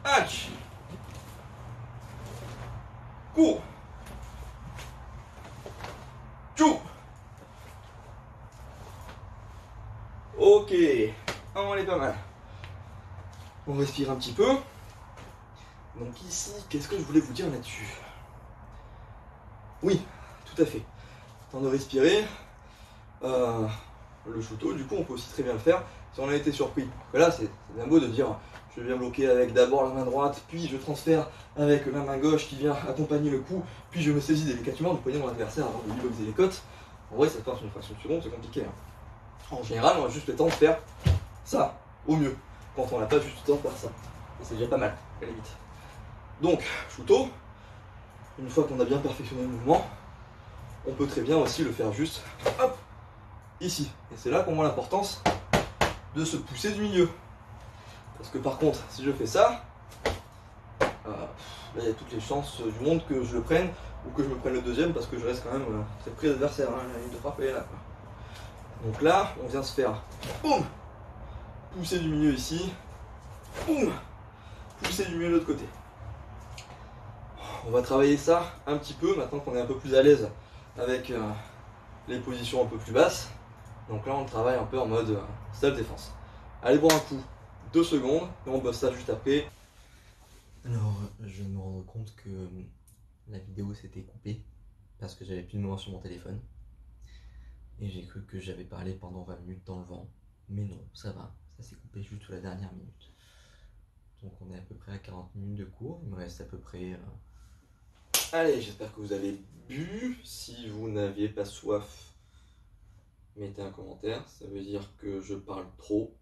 hachi, ku, chu. Ok, on est pas mal. On respire un petit peu. Donc ici, qu'est-ce que je voulais vous dire là-dessus? Oui, tout à fait. Temps de respirer. Le Shuto, du coup, on peut aussi très bien le faire si on a été surpris. Là, c'est bien beau de dire je viens bloquer avec d'abord la main droite, puis je transfère avec la main gauche qui vient accompagner le coup, puis je me saisis délicatement du poignet de mon adversaire avant de lui boxer les côtes. En vrai, ça passe une fraction de seconde, c'est compliqué. En général, on a juste le temps de faire ça, au mieux, quand on n'a pas juste le temps de faire ça. Et c'est déjà pas mal, à la limite. Donc, Shuto, une fois qu'on a bien perfectionné le mouvement, on peut très bien aussi le faire juste, hop, ici. Et c'est là qu'on voit l'importance de se pousser du milieu. Parce que par contre, si je fais ça, là il y a toutes les chances du monde que je le prenne, ou que je me prenne le deuxième, parce que je reste quand même très près de l'adversaire, hein, la ligne de frappe elle est là. Quoi. Donc là, on vient se faire, boum, pousser du milieu ici, boum, pousser du milieu de l'autre côté. On va travailler ça un petit peu, maintenant qu'on est un peu plus à l'aise avec les positions un peu plus basses. Donc là, on travaille un peu en mode self-défense. Allez boire un coup, 2 secondes, et on bosse ça juste après. Alors, je viens de me rendre compte que la vidéo s'était coupée parce que j'avais plus de mémoire sur mon téléphone. Et j'ai cru que j'avais parlé pendant 20 minutes dans le vent. Mais non, ça va, ça s'est coupé juste à la dernière minute. Donc on est à peu près à 40 minutes de cours, il me reste à peu près... Allez, j'espère que vous avez bu. Si vous n'aviez pas soif, mettez un commentaire. Ça veut dire que je parle trop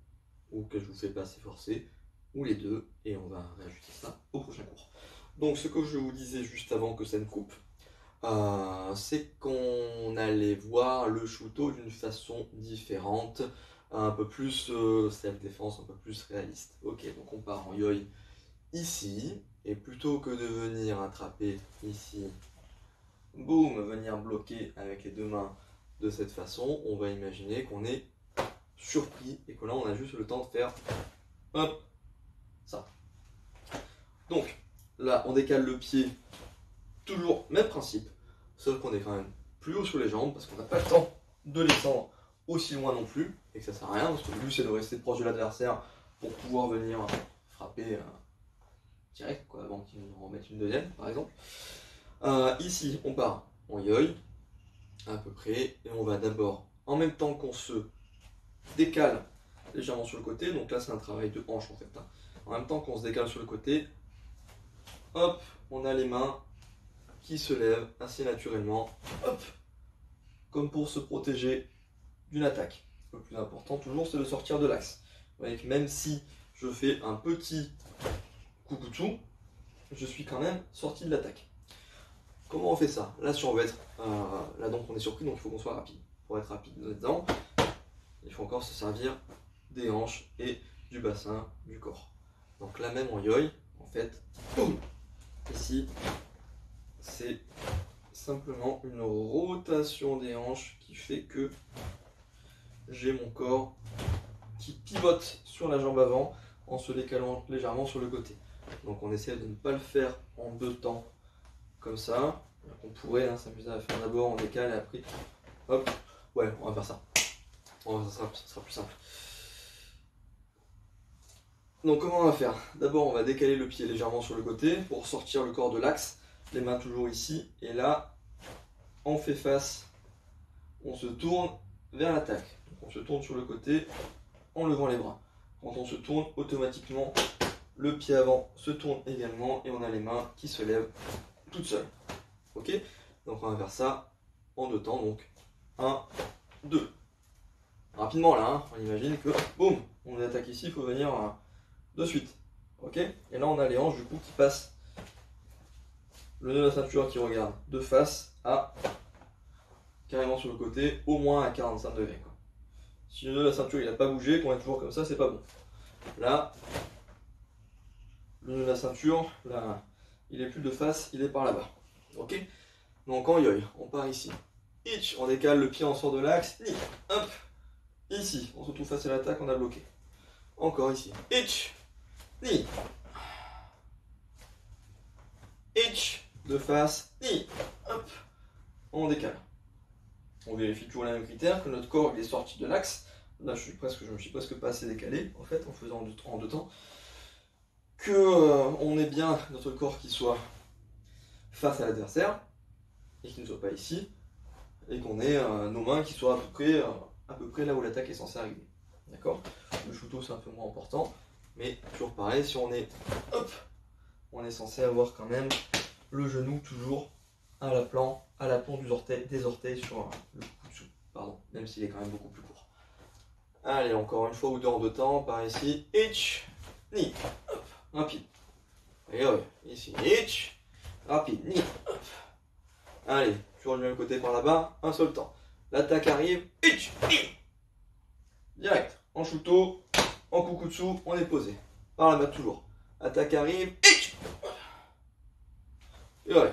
ou que je vous fais pas assez forcer, ou les deux, et on va réajuster ça au prochain cours. Donc ce que je vous disais juste avant que ça ne coupe, c'est qu'on allait voir le Shuto d'une façon différente, un peu plus self-défense, un peu plus réaliste. Ok, donc on part en yoi ici, et plutôt que de venir attraper ici, boum, venir bloquer avec les 2 mains de cette façon, on va imaginer qu'on est surpris et que là on a juste le temps de faire hop, ça. Donc là on décale le pied, toujours même principe, sauf qu'on est quand même plus haut sur les jambes parce qu'on n'a pas le temps de descendre aussi loin non plus et que ça sert à rien parce que le but c'est de rester proche de l'adversaire pour pouvoir venir frapper direct quoi, avant qu'il en remette une deuxième par exemple. Ici on part en yoi à peu près et on va d'abord en même temps qu'on se décale légèrement sur le côté, donc là c'est un travail de hanche en fait. Hein. En même temps qu'on se décale sur le côté, hop, on a les mains qui se lèvent assez naturellement, hop, comme pour se protéger d'une attaque. Le plus important toujours c'est de sortir de l'axe. Vous voyez que même si je fais un petit kukutsu, je suis quand même sorti de l'attaque. Comment on fait ça? Là si on veut être, là donc on est surpris donc il faut qu'on soit rapide. Pour être rapide là-dedans, il faut encore se servir des hanches et du bassin du corps. Donc là même en yoi, en fait, boum, ici, c'est simplement une rotation des hanches qui fait que j'ai mon corps qui pivote sur la jambe avant en se décalant légèrement sur le côté. Donc on essaie de ne pas le faire en 2 temps comme ça. On pourrait s'amuser à faire d'abord on décale et après hop, ouais on va faire ça. Ça sera plus simple. Donc comment on va faire? D'abord on va décaler le pied légèrement sur le côté pour sortir le corps de l'axe, les mains toujours ici, et là on fait face, on se tourne vers l'attaque. On se tourne sur le côté en levant les bras. Quand on se tourne, automatiquement le pied avant se tourne également et on a les mains qui se lèvent toutes seules. Ok? Donc on va faire ça en 2 temps, donc 1, 2. Rapidement là, on imagine que boum, on attaque ici, il faut venir de suite. Ok? Et là on a les hanches du coup qui passent le nœud de la ceinture qui regarde de face à carrément sur le côté, au moins à 45 degrés. Quoi. Si le nœud de la ceinture il n'a pas bougé, qu'on est toujours comme ça, c'est pas bon. Là, le nœud de la ceinture, là, il est plus de face, il est par là-bas. Ok? Donc en yoï, on part ici. Itch, on décale le pied, on sort de l'axe. Ni, hop. Ici, on se retrouve face à l'attaque, on a bloqué. Encore ici. Itch, ni. Itch, de face, ni. Hop. On décale. On vérifie toujours les mêmes critères, que notre corps il est sorti de l'axe. Là, je me suis presque pas assez décalé, en fait, en faisant en deux temps. Que on ait bien notre corps qui soit face à l'adversaire, et qui ne soit pas ici, et qu'on ait nos mains qui soient à peu près là où l'attaque est censée arriver. D'accord? Le shooto c'est un peu moins important, mais toujours pareil, si on est, hop, on est censé avoir quand même le genou toujours à l'aplomb des orteils sur le coup dessous, pardon, même s'il est quand même beaucoup plus court. Allez, encore une fois ou deux en deux temps, par ici, itch, ni, hop, rapide. Et ici, itch, rapide, ni, hop. Allez, toujours du même côté par là-bas, un seul temps. L'attaque arrive, itch, ni. Direct, en shooto, en kukutsu, on est posé. Par là-bas toujours. Attaque arrive, itch. Yoï.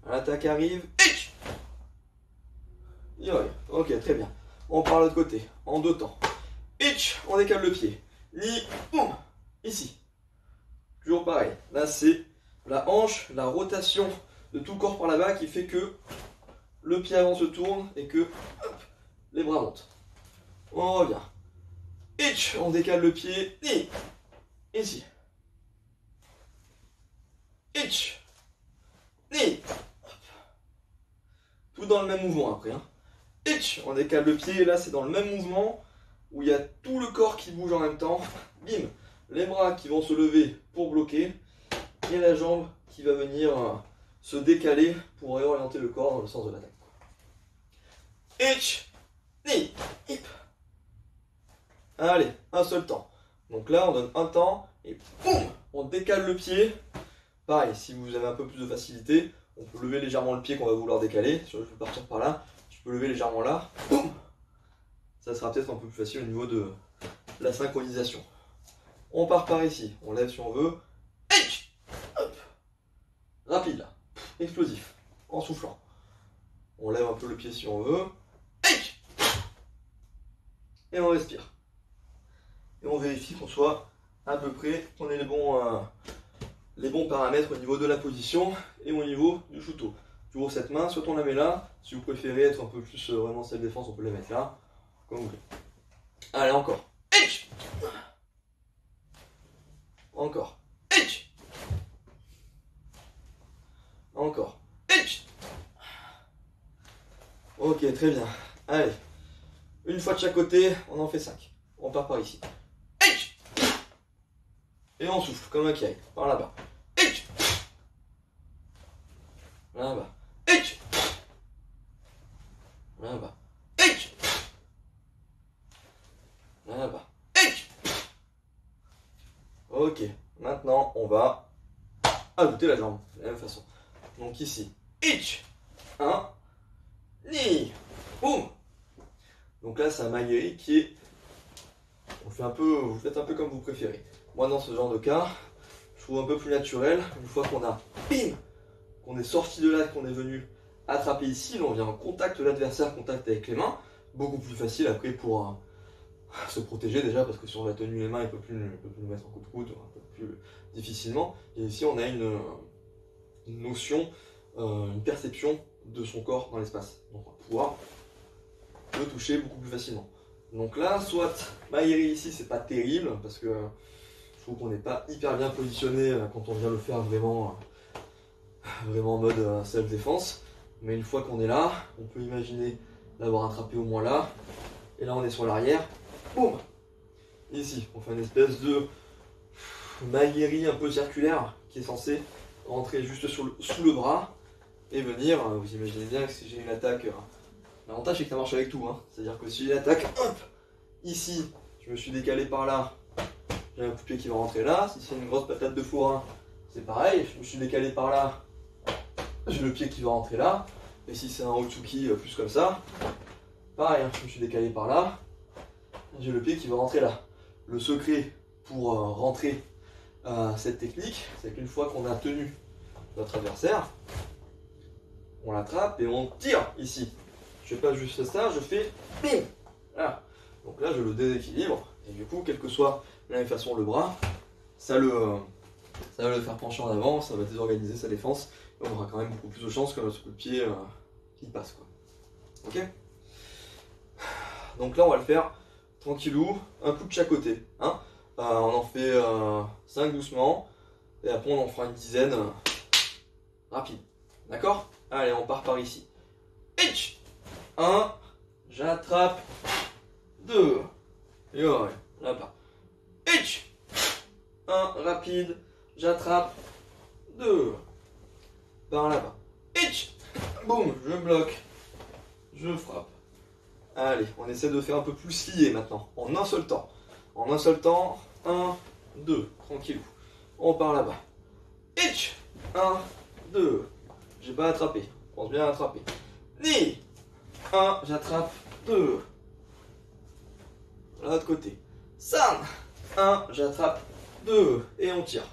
L'attaque arrive, itch. Yoï. Ok, très bien. On part de l'autre côté, en deux temps. Itch, on décale le pied. Ni, boum, ici. Toujours pareil. Là, c'est la hanche, la rotation de tout le corps par là-bas qui fait que le pied avant se tourne et que hop, les bras montent. On revient. Itch, on décale le pied. Ni, ici. Itch, ni. Hop. Tout dans le même mouvement après. Hein. Itch, on décale le pied et là c'est dans le même mouvement où il y a tout le corps qui bouge en même temps. Bim, les bras qui vont se lever pour bloquer et la jambe qui va venir se décaler pour réorienter le corps dans le sens de l'attaque. Itch, ni, hip. Allez, un seul temps. Donc là, on donne un temps et boum, on décale le pied. Pareil, si vous avez un peu plus de facilité, on peut lever légèrement le pied qu'on va vouloir décaler. Si je veux partir par là, je peux lever légèrement là. Boum. Ça sera peut-être un peu plus facile au niveau de la synchronisation. On part par ici, on lève si on veut. Hop. Rapide là, explosif, en soufflant. On lève un peu le pied si on veut. Et on respire. Et on vérifie qu'on soit à peu près, qu'on ait les bons paramètres au niveau de la position et au niveau du shooto. Toujours cette main, soit on la met là, si vous préférez être un peu plus vraiment self-défense, on peut la mettre là, comme vous voulez. Allez, encore. Encore. Encore. Ok, très bien. Allez. Une fois de chaque côté, on en fait 5. On part par ici. Et on souffle comme un kiai, par là-bas. Là-bas. Là-bas. Là-bas. Ok, maintenant on va ajouter la jambe de la même façon. Donc ici, 1, ni, boum. Donc là c'est un maïeri qui est, vous faites un peu comme vous préférez. Moi dans ce genre de cas, je trouve un peu plus naturel, une fois qu'on a, bim, qu'on est sorti de là, qu'on est venu attraper ici, là on vient en contact de l'adversaire, contact avec les mains, beaucoup plus facile après pour se protéger déjà, parce que si on a tenu les mains, il ne peut plus nous mettre en coup de coude, un peu plus difficilement. Et ici on a une notion, une perception de son corps dans l'espace. Donc on va pouvoir le toucher beaucoup plus facilement. Donc là, soit Maïeri ici, c'est pas terrible, parce que je trouve qu'on n'est pas hyper bien positionné quand on vient le faire vraiment en mode self-défense. Mais une fois qu'on est là, on peut imaginer l'avoir attrapé au moins là. Et là, on est sur l'arrière. Boum! Ici, on fait une espèce de Maïeri un peu circulaire qui est censé rentrer juste sous le bras et venir. Vous imaginez bien que si j'ai une attaque. L'avantage c'est que ça marche avec tout, hein. C'est-à-dire que si j'ai une attaque, hop, ici, je me suis décalé par là, j'ai un coup de pied qui va rentrer là. Si c'est une grosse patate de forain, c'est pareil, je me suis décalé par là, j'ai le pied qui va rentrer là. Et si c'est un Otsuki plus comme ça, pareil, hein, je me suis décalé par là, j'ai le pied qui va rentrer là. Le secret pour rentrer cette technique, c'est qu'une fois qu'on a tenu notre adversaire, on l'attrape et on tire ici. Je fais pas juste ça, je fais bim. Donc là, je le déséquilibre, et du coup, quelle que soit de la même façon le bras, ça va le faire pencher en avant, ça va désorganiser sa défense, et on aura quand même beaucoup plus de chances que notre coup de pied qui passe, quoi. Ok? Donc là, on va le faire tranquillou, un coup de chaque côté. Hein. On en fait 5 doucement, et après on en fera une dizaine rapide. D'accord? Allez, on part par ici. 1, j'attrape. 2, et ouais, là-bas. 1, rapide, j'attrape. 2, par là-bas. Boum, je bloque, je frappe. Allez, on essaie de faire un peu plus lié maintenant, en un seul temps. En un seul temps, 1, 2, tranquillou. On part là-bas. 1, 2, j'ai pas attrapé, pense bien à attraper. 1, j'attrape. 2, l'autre côté. 1, j'attrape. 2, et on tire.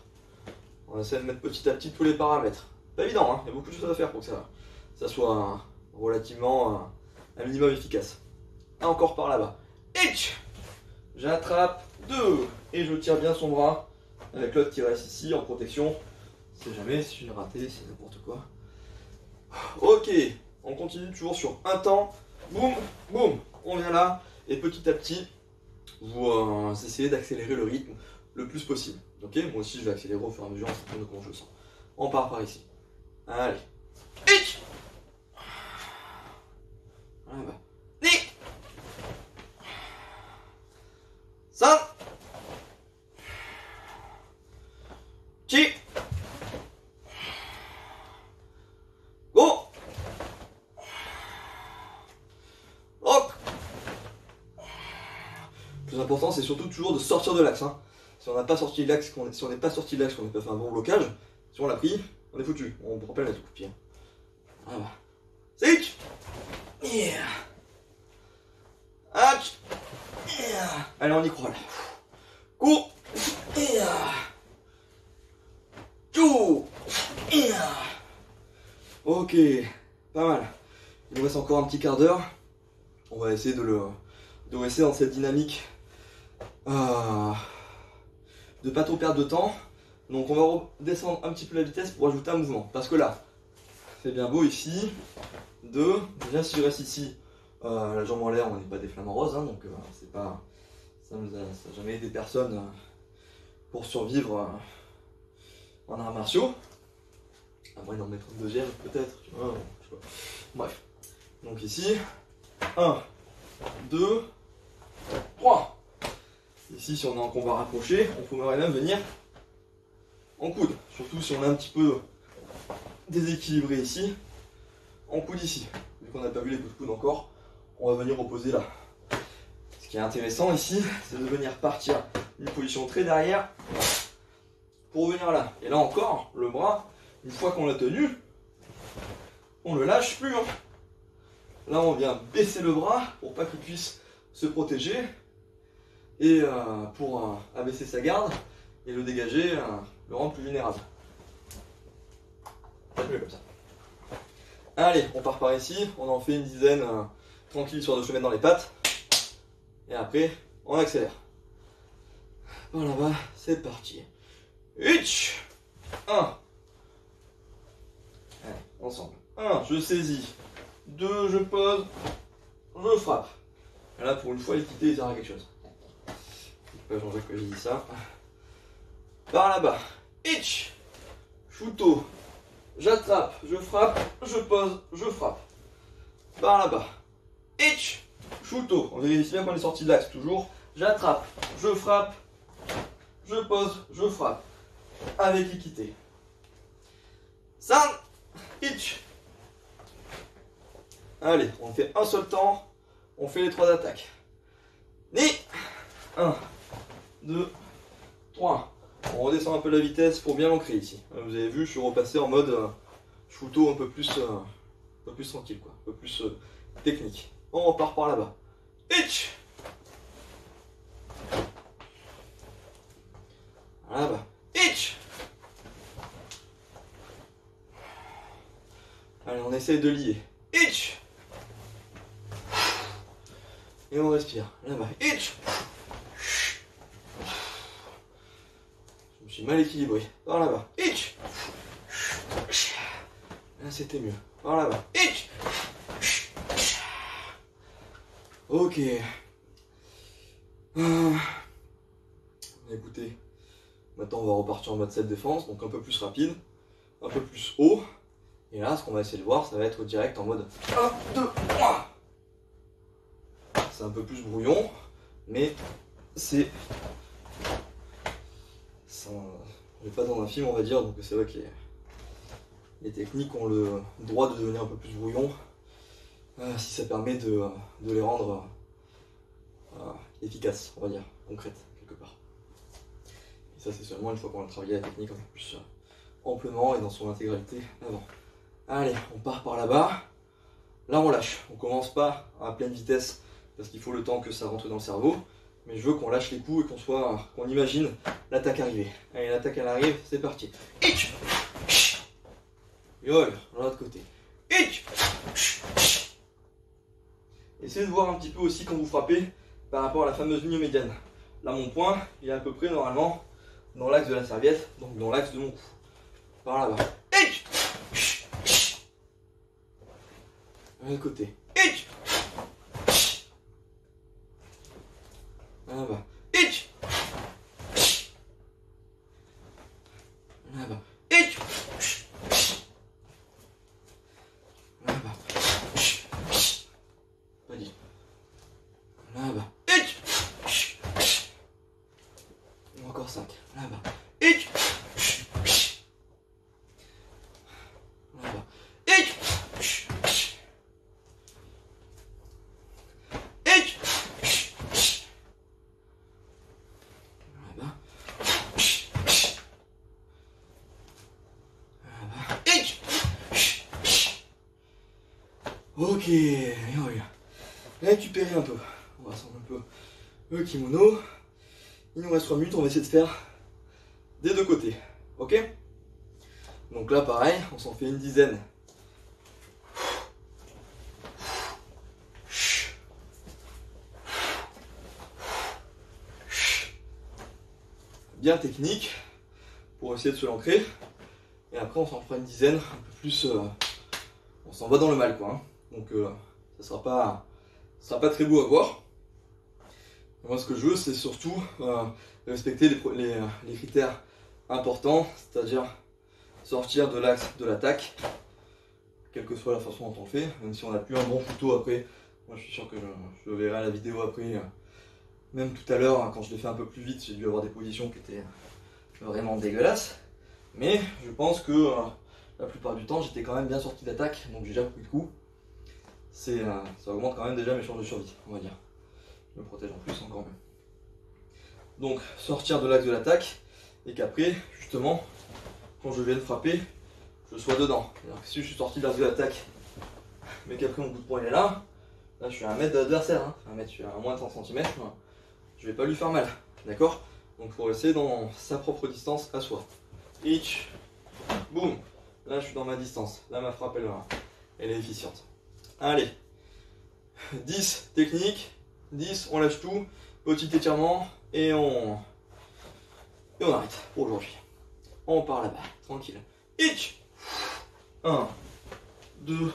On essaie de mettre petit à petit tous les paramètres. Pas évident, hein, il y a beaucoup de choses à faire pour que ça soit relativement un minimum efficace. Encore par là-bas. J'attrape. 2, et je tire bien son bras avec l'autre qui reste ici en protection. Si jamais, si je l'ai raté, c'est n'importe quoi. Ok, on continue toujours sur un temps. Boum, boum, on vient là, et petit à petit, vous essayez d'accélérer le rythme le plus possible. Ok, moi aussi je vais accélérer au fur et à mesure en fonction de comment je le sens. On part par ici. Allez. Là-bas. 5. Go. Hop. Le plus important, c'est surtout toujours de sortir de l'axe. Hein. Si on n'a pas sorti de l'axe, si on n'est pas sorti de l'axe, qu'on n'a pas fait un bon blocage, si on l'a pris, on est foutu. On ne peut pas le mettre au coup de pied. Voilà. 5. Yeah. Hatch. Yeah. Allez, on y croit là. Cours. Yeah. Tchou. Yeah. Ok, pas mal. Il nous reste encore un petit quart d'heure. On va essayer de rester dans cette dynamique. De pas trop perdre de temps. Donc on va redescendre un petit peu la vitesse pour ajouter un mouvement. Parce que là, c'est bien beau ici. 2. Déjà si je reste ici, la jambe en l'air, on n'est pas des flamants roses. Hein, donc c'est pas. Ça n'a jamais aidé personne pour survivre en arts martiaux. À moins d'en mettre une deuxième peut-être. Tu vois, je sais pas. Bref. Donc ici. 1, 2, 3. Ici, si on est en combat rapproché, on pourrait même venir en coude. Surtout si on est un petit peu déséquilibré ici, en coude ici. Vu qu'on n'a pas vu les coups de coude encore, on va venir opposer là. Ce qui est intéressant ici, c'est de venir partir d'une position très derrière pour venir là. Et là encore, le bras, une fois qu'on l'a tenu, on ne le lâche plus. Hein. Là, on vient baisser le bras pour pas qu'il puisse se protéger et pour abaisser sa garde et le dégager, le rendre plus vulnérable. C'est mieux comme ça. Allez, on part par ici, on en fait une dizaine tranquille sur de se mettre dans les pattes. Et après, on accélère. Par là-bas, c'est parti. 1. Allez, ensemble. 1, je saisis. 2, je pose. Je frappe. Et là, pour une fois, l'équité, il sert à quelque chose. C'est pas Jean-Jacques que j'ai dit ça. Par là-bas. Shuto. J'attrape, je frappe, je pose, je frappe. Par là-bas. Shuto. On vérifie bien qu'on est sorti de l'axe, toujours. J'attrape, je frappe, je pose, je frappe. Avec équité. 5. Allez, on fait un seul temps. On fait les 3 attaques. 1, 2, 3. On redescend un peu la vitesse pour bien l'ancrer ici. Vous avez vu, je suis repassé en mode Shuto un peu plus tranquille, quoi. Un peu plus technique. On repart par là-bas. Là-bas. Itch. Allez, on essaye de lier. Itch. Et on respire. Là-bas. Itch. Je me suis mal équilibré. Par là-bas. Itch. Là, c'était mieux. Par là-bas. Itch. Ok. Écoutez, maintenant on va repartir en mode self-défense, donc un peu plus rapide, un peu plus haut. Et là, ce qu'on va essayer de voir, ça va être direct en mode 1, 2, 3. C'est un peu plus brouillon, mais c'est... On n'est pas dans un film, on va dire, donc c'est vrai que les techniques ont le droit de devenir un peu plus brouillon, si ça permet de les rendre efficaces, on va dire, concrètes, quelque part. Et ça, c'est seulement une fois qu'on a travaillé la technique un peu plus amplement et dans son intégralité avant. Allez, on part par là-bas. Là, on lâche. On commence pas à pleine vitesse parce qu'il faut le temps que ça rentre dans le cerveau. Mais je veux qu'on lâche les coups et qu'on imagine l'attaque arriver. Allez, l'attaque elle arrive, c'est parti. Itch. Yo, de l'autre côté. Itch. Essayez de voir un petit peu aussi quand vous frappez par rapport à la fameuse ligne médiane. Là, mon poing, il est à peu près normalement dans l'axe de la serviette, donc dans l'axe de mon cou. Par là-bas. Itch. De l'autre côté. Itch. Là-bas. Itch. Là-bas. Itch. Là-bas. Pas dit. Là-bas. Itch. Encore 5. Là-bas. Itch. Là-bas. Itch. Itch. Là-bas. Là-bas. Itch. Ok, et on va récupérer un peu. On va rassemble un peu le kimono. Il nous reste 3 minutes, on va essayer de faire des deux côtés. Ok? Donc là, pareil, on s'en fait une dizaine. Bien technique pour essayer de se l'ancrer. Et après, on s'en fera une dizaine, un peu plus. On s'en va dans le mal, quoi. Hein. Donc, ça sera pas très beau à voir. Et moi, ce que je veux, c'est surtout respecter les critères importants, c'est-à-dire sortir de l'axe de l'attaque, quelle que soit la façon dont on le fait, même si on n'a plus un bon couteau après. Moi, je suis sûr que je verrai la vidéo après. Même tout à l'heure, quand je l'ai fait un peu plus vite, j'ai dû avoir des positions qui étaient vraiment dégueulasses. Mais je pense que la plupart du temps, j'étais quand même bien sorti d'attaque, donc j'ai déjà pris de coups. Ça augmente quand même déjà mes chances de survie, on va dire. Je me protège en plus encore mieux. Donc, sortir de l'axe de l'attaque, et qu'après, justement, quand je viens de frapper, je sois dedans. Alors que si je suis sorti de l'axe de l'attaque, mais qu'après mon coup de poing est là je suis à 1 mètre d'adversaire, hein. Je suis à moins de 30 cm, je vais pas lui faire mal, d'accord? Donc il faut rester dans sa propre distance à soi. Hitch, boum, là je suis dans ma distance, là ma frappe elle est efficiente. Allez, 10 technique, 10 on lâche tout, petit étirement et on arrête pour aujourd'hui. On part là-bas, tranquille. Hitch, 1, 2,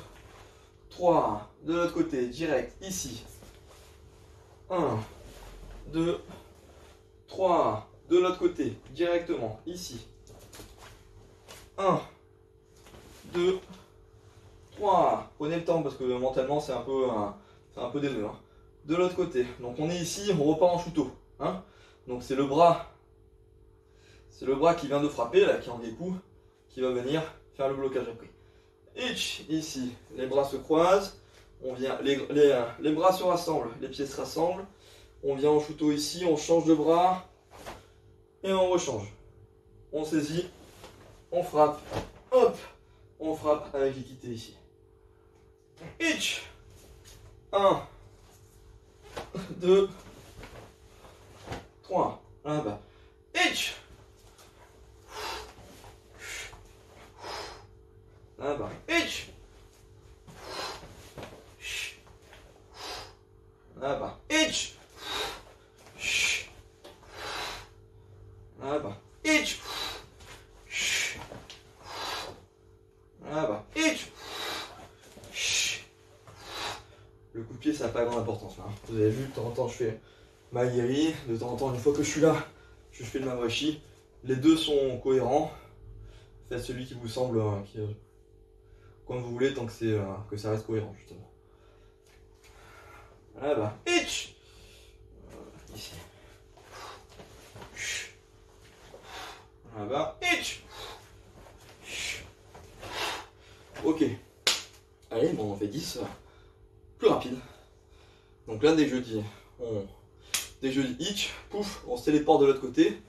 3, de l'autre côté, direct, ici. 1, 2, 3, de l'autre côté, directement, ici. 1, 2, 3. Prenez le temps parce que mentalement c'est un peu des nœuds. Hein. De l'autre côté, donc on est ici, on repart en chuto. Hein. Donc c'est le bras qui vient de frapper, là, qui est en découp, qui va venir faire le blocage après. Hitch, ici, les bras se croisent, on vient, les bras se rassemblent, les pieds se rassemblent, on vient en chuto ici, on change de bras, et on rechange. On saisit, on frappe, hop, on frappe avec l'équité ici. Hitch, 1, 2, 3, là-bas. Hitch, Là-bas. Itch. Là-bas. Itch. Là-bas. Itch. Là-bas. Itch. Le coup de pied, ça n'a pas grande importance là. Vous avez vu, de temps en temps, je fais ma guérie. De temps en temps, une fois que je suis là, je fais le mawashi. Les deux sont cohérents. Faites celui qui vous semble, comme vous voulez, tant que, que ça reste cohérent, justement. Là-bas. Itch. Ici. Là-bas. Itch. Ok. Allez, bon, on en fait 10. Plus rapide. Donc là, dès que je dis itch, pouf, on se téléporte de l'autre côté.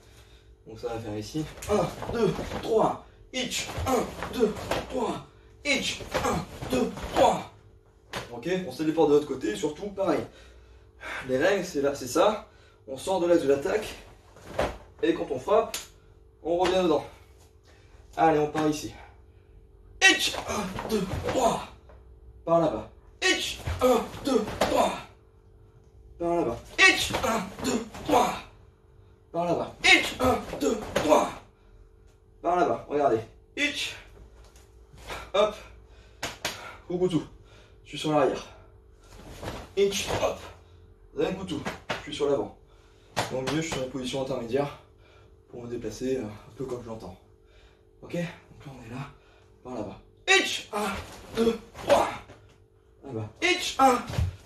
Donc ça va faire ici 1, 2, 3, itch, 1, 2, 3, itch, 1, 2, 3. Ok, on se téléporte de l'autre côté, et surtout pareil. Les règles, c'est là, c'est ça. On sort de l'axe de l'attaque. Et quand on frappe, on revient dedans. Allez, on part ici. Itch, 1, 2, 3. Par là-bas. Itch, 1, 2, 3. Par là-bas. Itch, 1, 2, 3. Par là-bas. Itch, 1, 2, 3. Par là-bas. Regardez. Itch. Hop. Kubutu. Je suis sur l'arrière. Itch. Hop. Zenkutu. Je suis sur l'avant. Et au milieu, je suis sur une position intermédiaire pour me déplacer un peu comme je l'entends. Ok? Donc là, on est là. Par là-bas. Itch. 1, 2, 3. Là-bas. Itch. 1,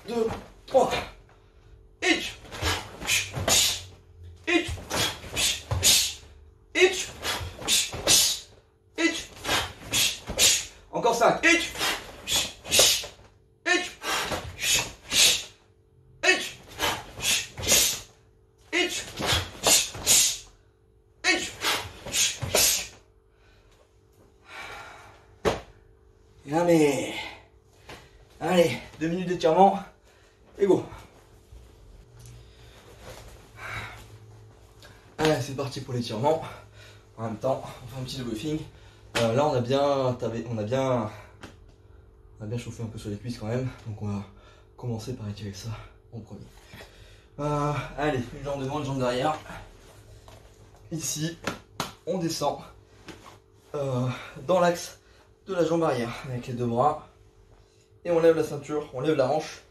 2, 3. Itch. Itch. Itch. Itch. Encore 5. Itch. Itch. Itch. Itch. Itch. Allez, 2 minutes d'étirement et go. Allez, c'est parti pour l'étirement. En même temps, on fait un petit debriefing. Là, on a bien chauffé un peu sur les cuisses quand même. Donc, on va commencer par étirer ça en premier. Allez, une jambe devant, une jambe derrière. Ici, on descend dans l'axe de la jambe arrière avec les deux bras. Et on lève la ceinture, on lève la hanche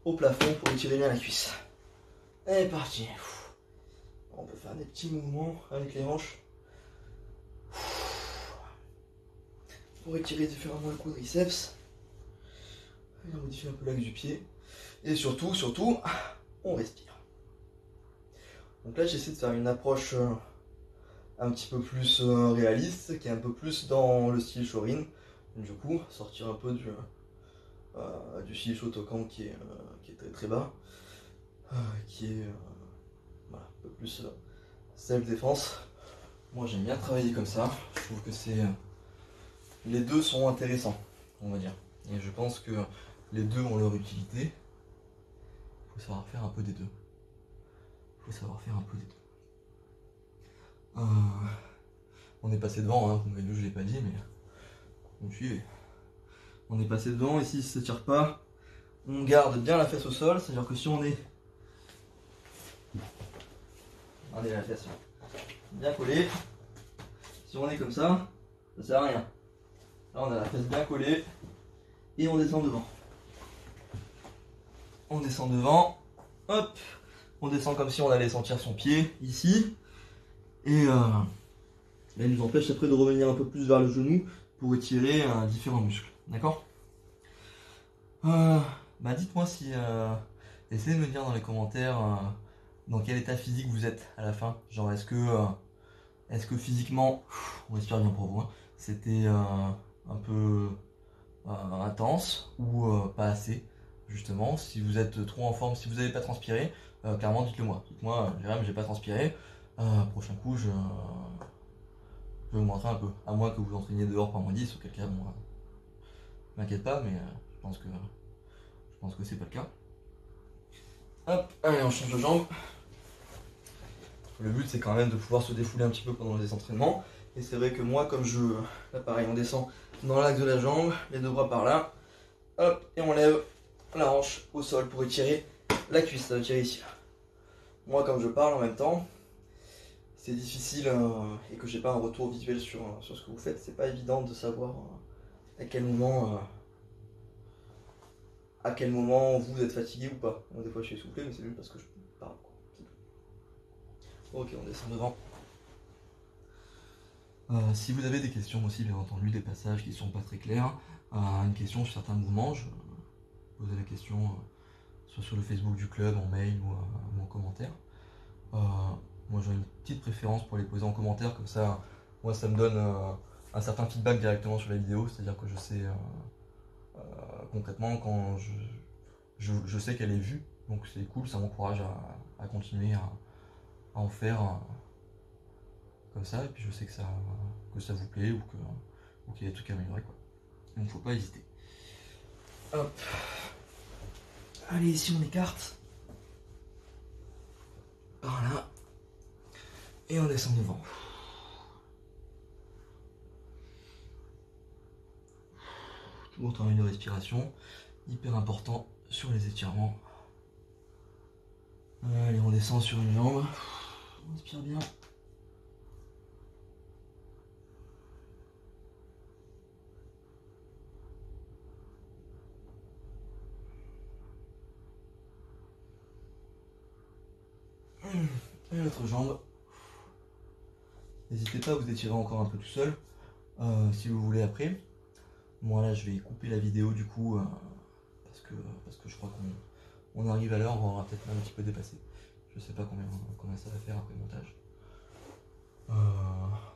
au plafond pour étirer bien la cuisse. Et parti. On peut faire des petits mouvements avec les hanches pour étirer différemment le quadriceps. Et on modifie un peu l'axe du pied. Et surtout, on respire. Donc là, j'essaie de faire une approche un petit peu plus réaliste, qui est un peu plus dans le style Shorin. Du coup, sortir un peu du style Shotokan qui est très très bas, qui est voilà, un peu plus self-défense. Moi j'aime bien travailler comme ça, je trouve que les deux sont intéressants, on va dire. Et je pense que les deux ont leur utilité. Il faut savoir faire un peu des deux. On est passé devant, hein, je ne l'ai pas dit, mais vous me suivez. On est passé devant, ici ça ne tire pas. On garde bien la fesse au sol, c'est-à-dire que si on est la fesse bien collée, si on est comme ça sert à rien. Là on a la fesse bien collée et on descend devant. On descend devant, hop, on descend comme si on allait sentir son pied ici. Et elle nous empêche après de revenir un peu plus vers le genou pour étirer différents muscles. D'accord? Dites-moi si... essayez de me dire dans les commentaires dans quel état physique vous êtes à la fin. Genre est-ce que physiquement, on respire bien pour vous, hein, c'était un peu intense ou pas assez, justement. Si vous êtes trop en forme, si vous n'avez pas transpiré, clairement dites-le moi. Dites-moi, Jérém, j'ai pas transpiré. Prochain coup, je vais vous montrer un peu. À moins que vous entraîniez dehors par -10, auquel cas, bon, m'inquiète pas, mais je pense que c'est pas le cas. Hop, allez, on change de jambe. Le but c'est quand même de pouvoir se défouler un petit peu pendant les entraînements. Et c'est vrai que moi, comme là pareil, on descend dans l'axe de la jambe, les deux bras par là, hop, et on lève la hanche au sol pour étirer la cuisse, ça va tirer ici. Moi, comme je parle en même temps, c'est difficile et que j'ai pas un retour visuel sur ce que vous faites, c'est pas évident de savoir à quel moment vous êtes fatigué ou pas. Des fois je suis essoufflé, mais c'est juste parce que je parle. Ok, on descend devant. Si vous avez des questions aussi, bien entendu, des passages qui sont pas très clairs, une question sur certains mouvements, je posez la question soit sur le Facebook du club, en mail ou en commentaire. Moi j'ai une petite préférence pour les poser en commentaire, comme ça, moi ça me donne un certain feedback directement sur la vidéo, c'est-à-dire que je sais concrètement quand je sais qu'elle est vue, donc c'est cool, ça m'encourage à continuer à en faire comme ça, et puis je sais que ça vous plaît ou qu'il y a des trucs à améliorer, quoi. Donc faut pas hésiter. Hop. Allez, ici on écarte. Voilà. Et on descend devant. Toujours travail de respiration, hyper important sur les étirements. Allez, on descend sur une jambe. On respire bien. Et l'autre jambe. N'hésitez pas à vous étirer encore un peu tout seul, si vous voulez après. Moi là je vais couper la vidéo du coup, parce que je crois qu'on arrive à l'heure, on aura peut-être même un petit peu dépassé. Je sais pas combien ça va faire après le montage.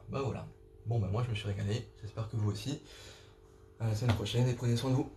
Bah voilà. Bon bah moi je me suis régalé, j'espère que vous aussi. À la semaine prochaine et prenez soin de vous.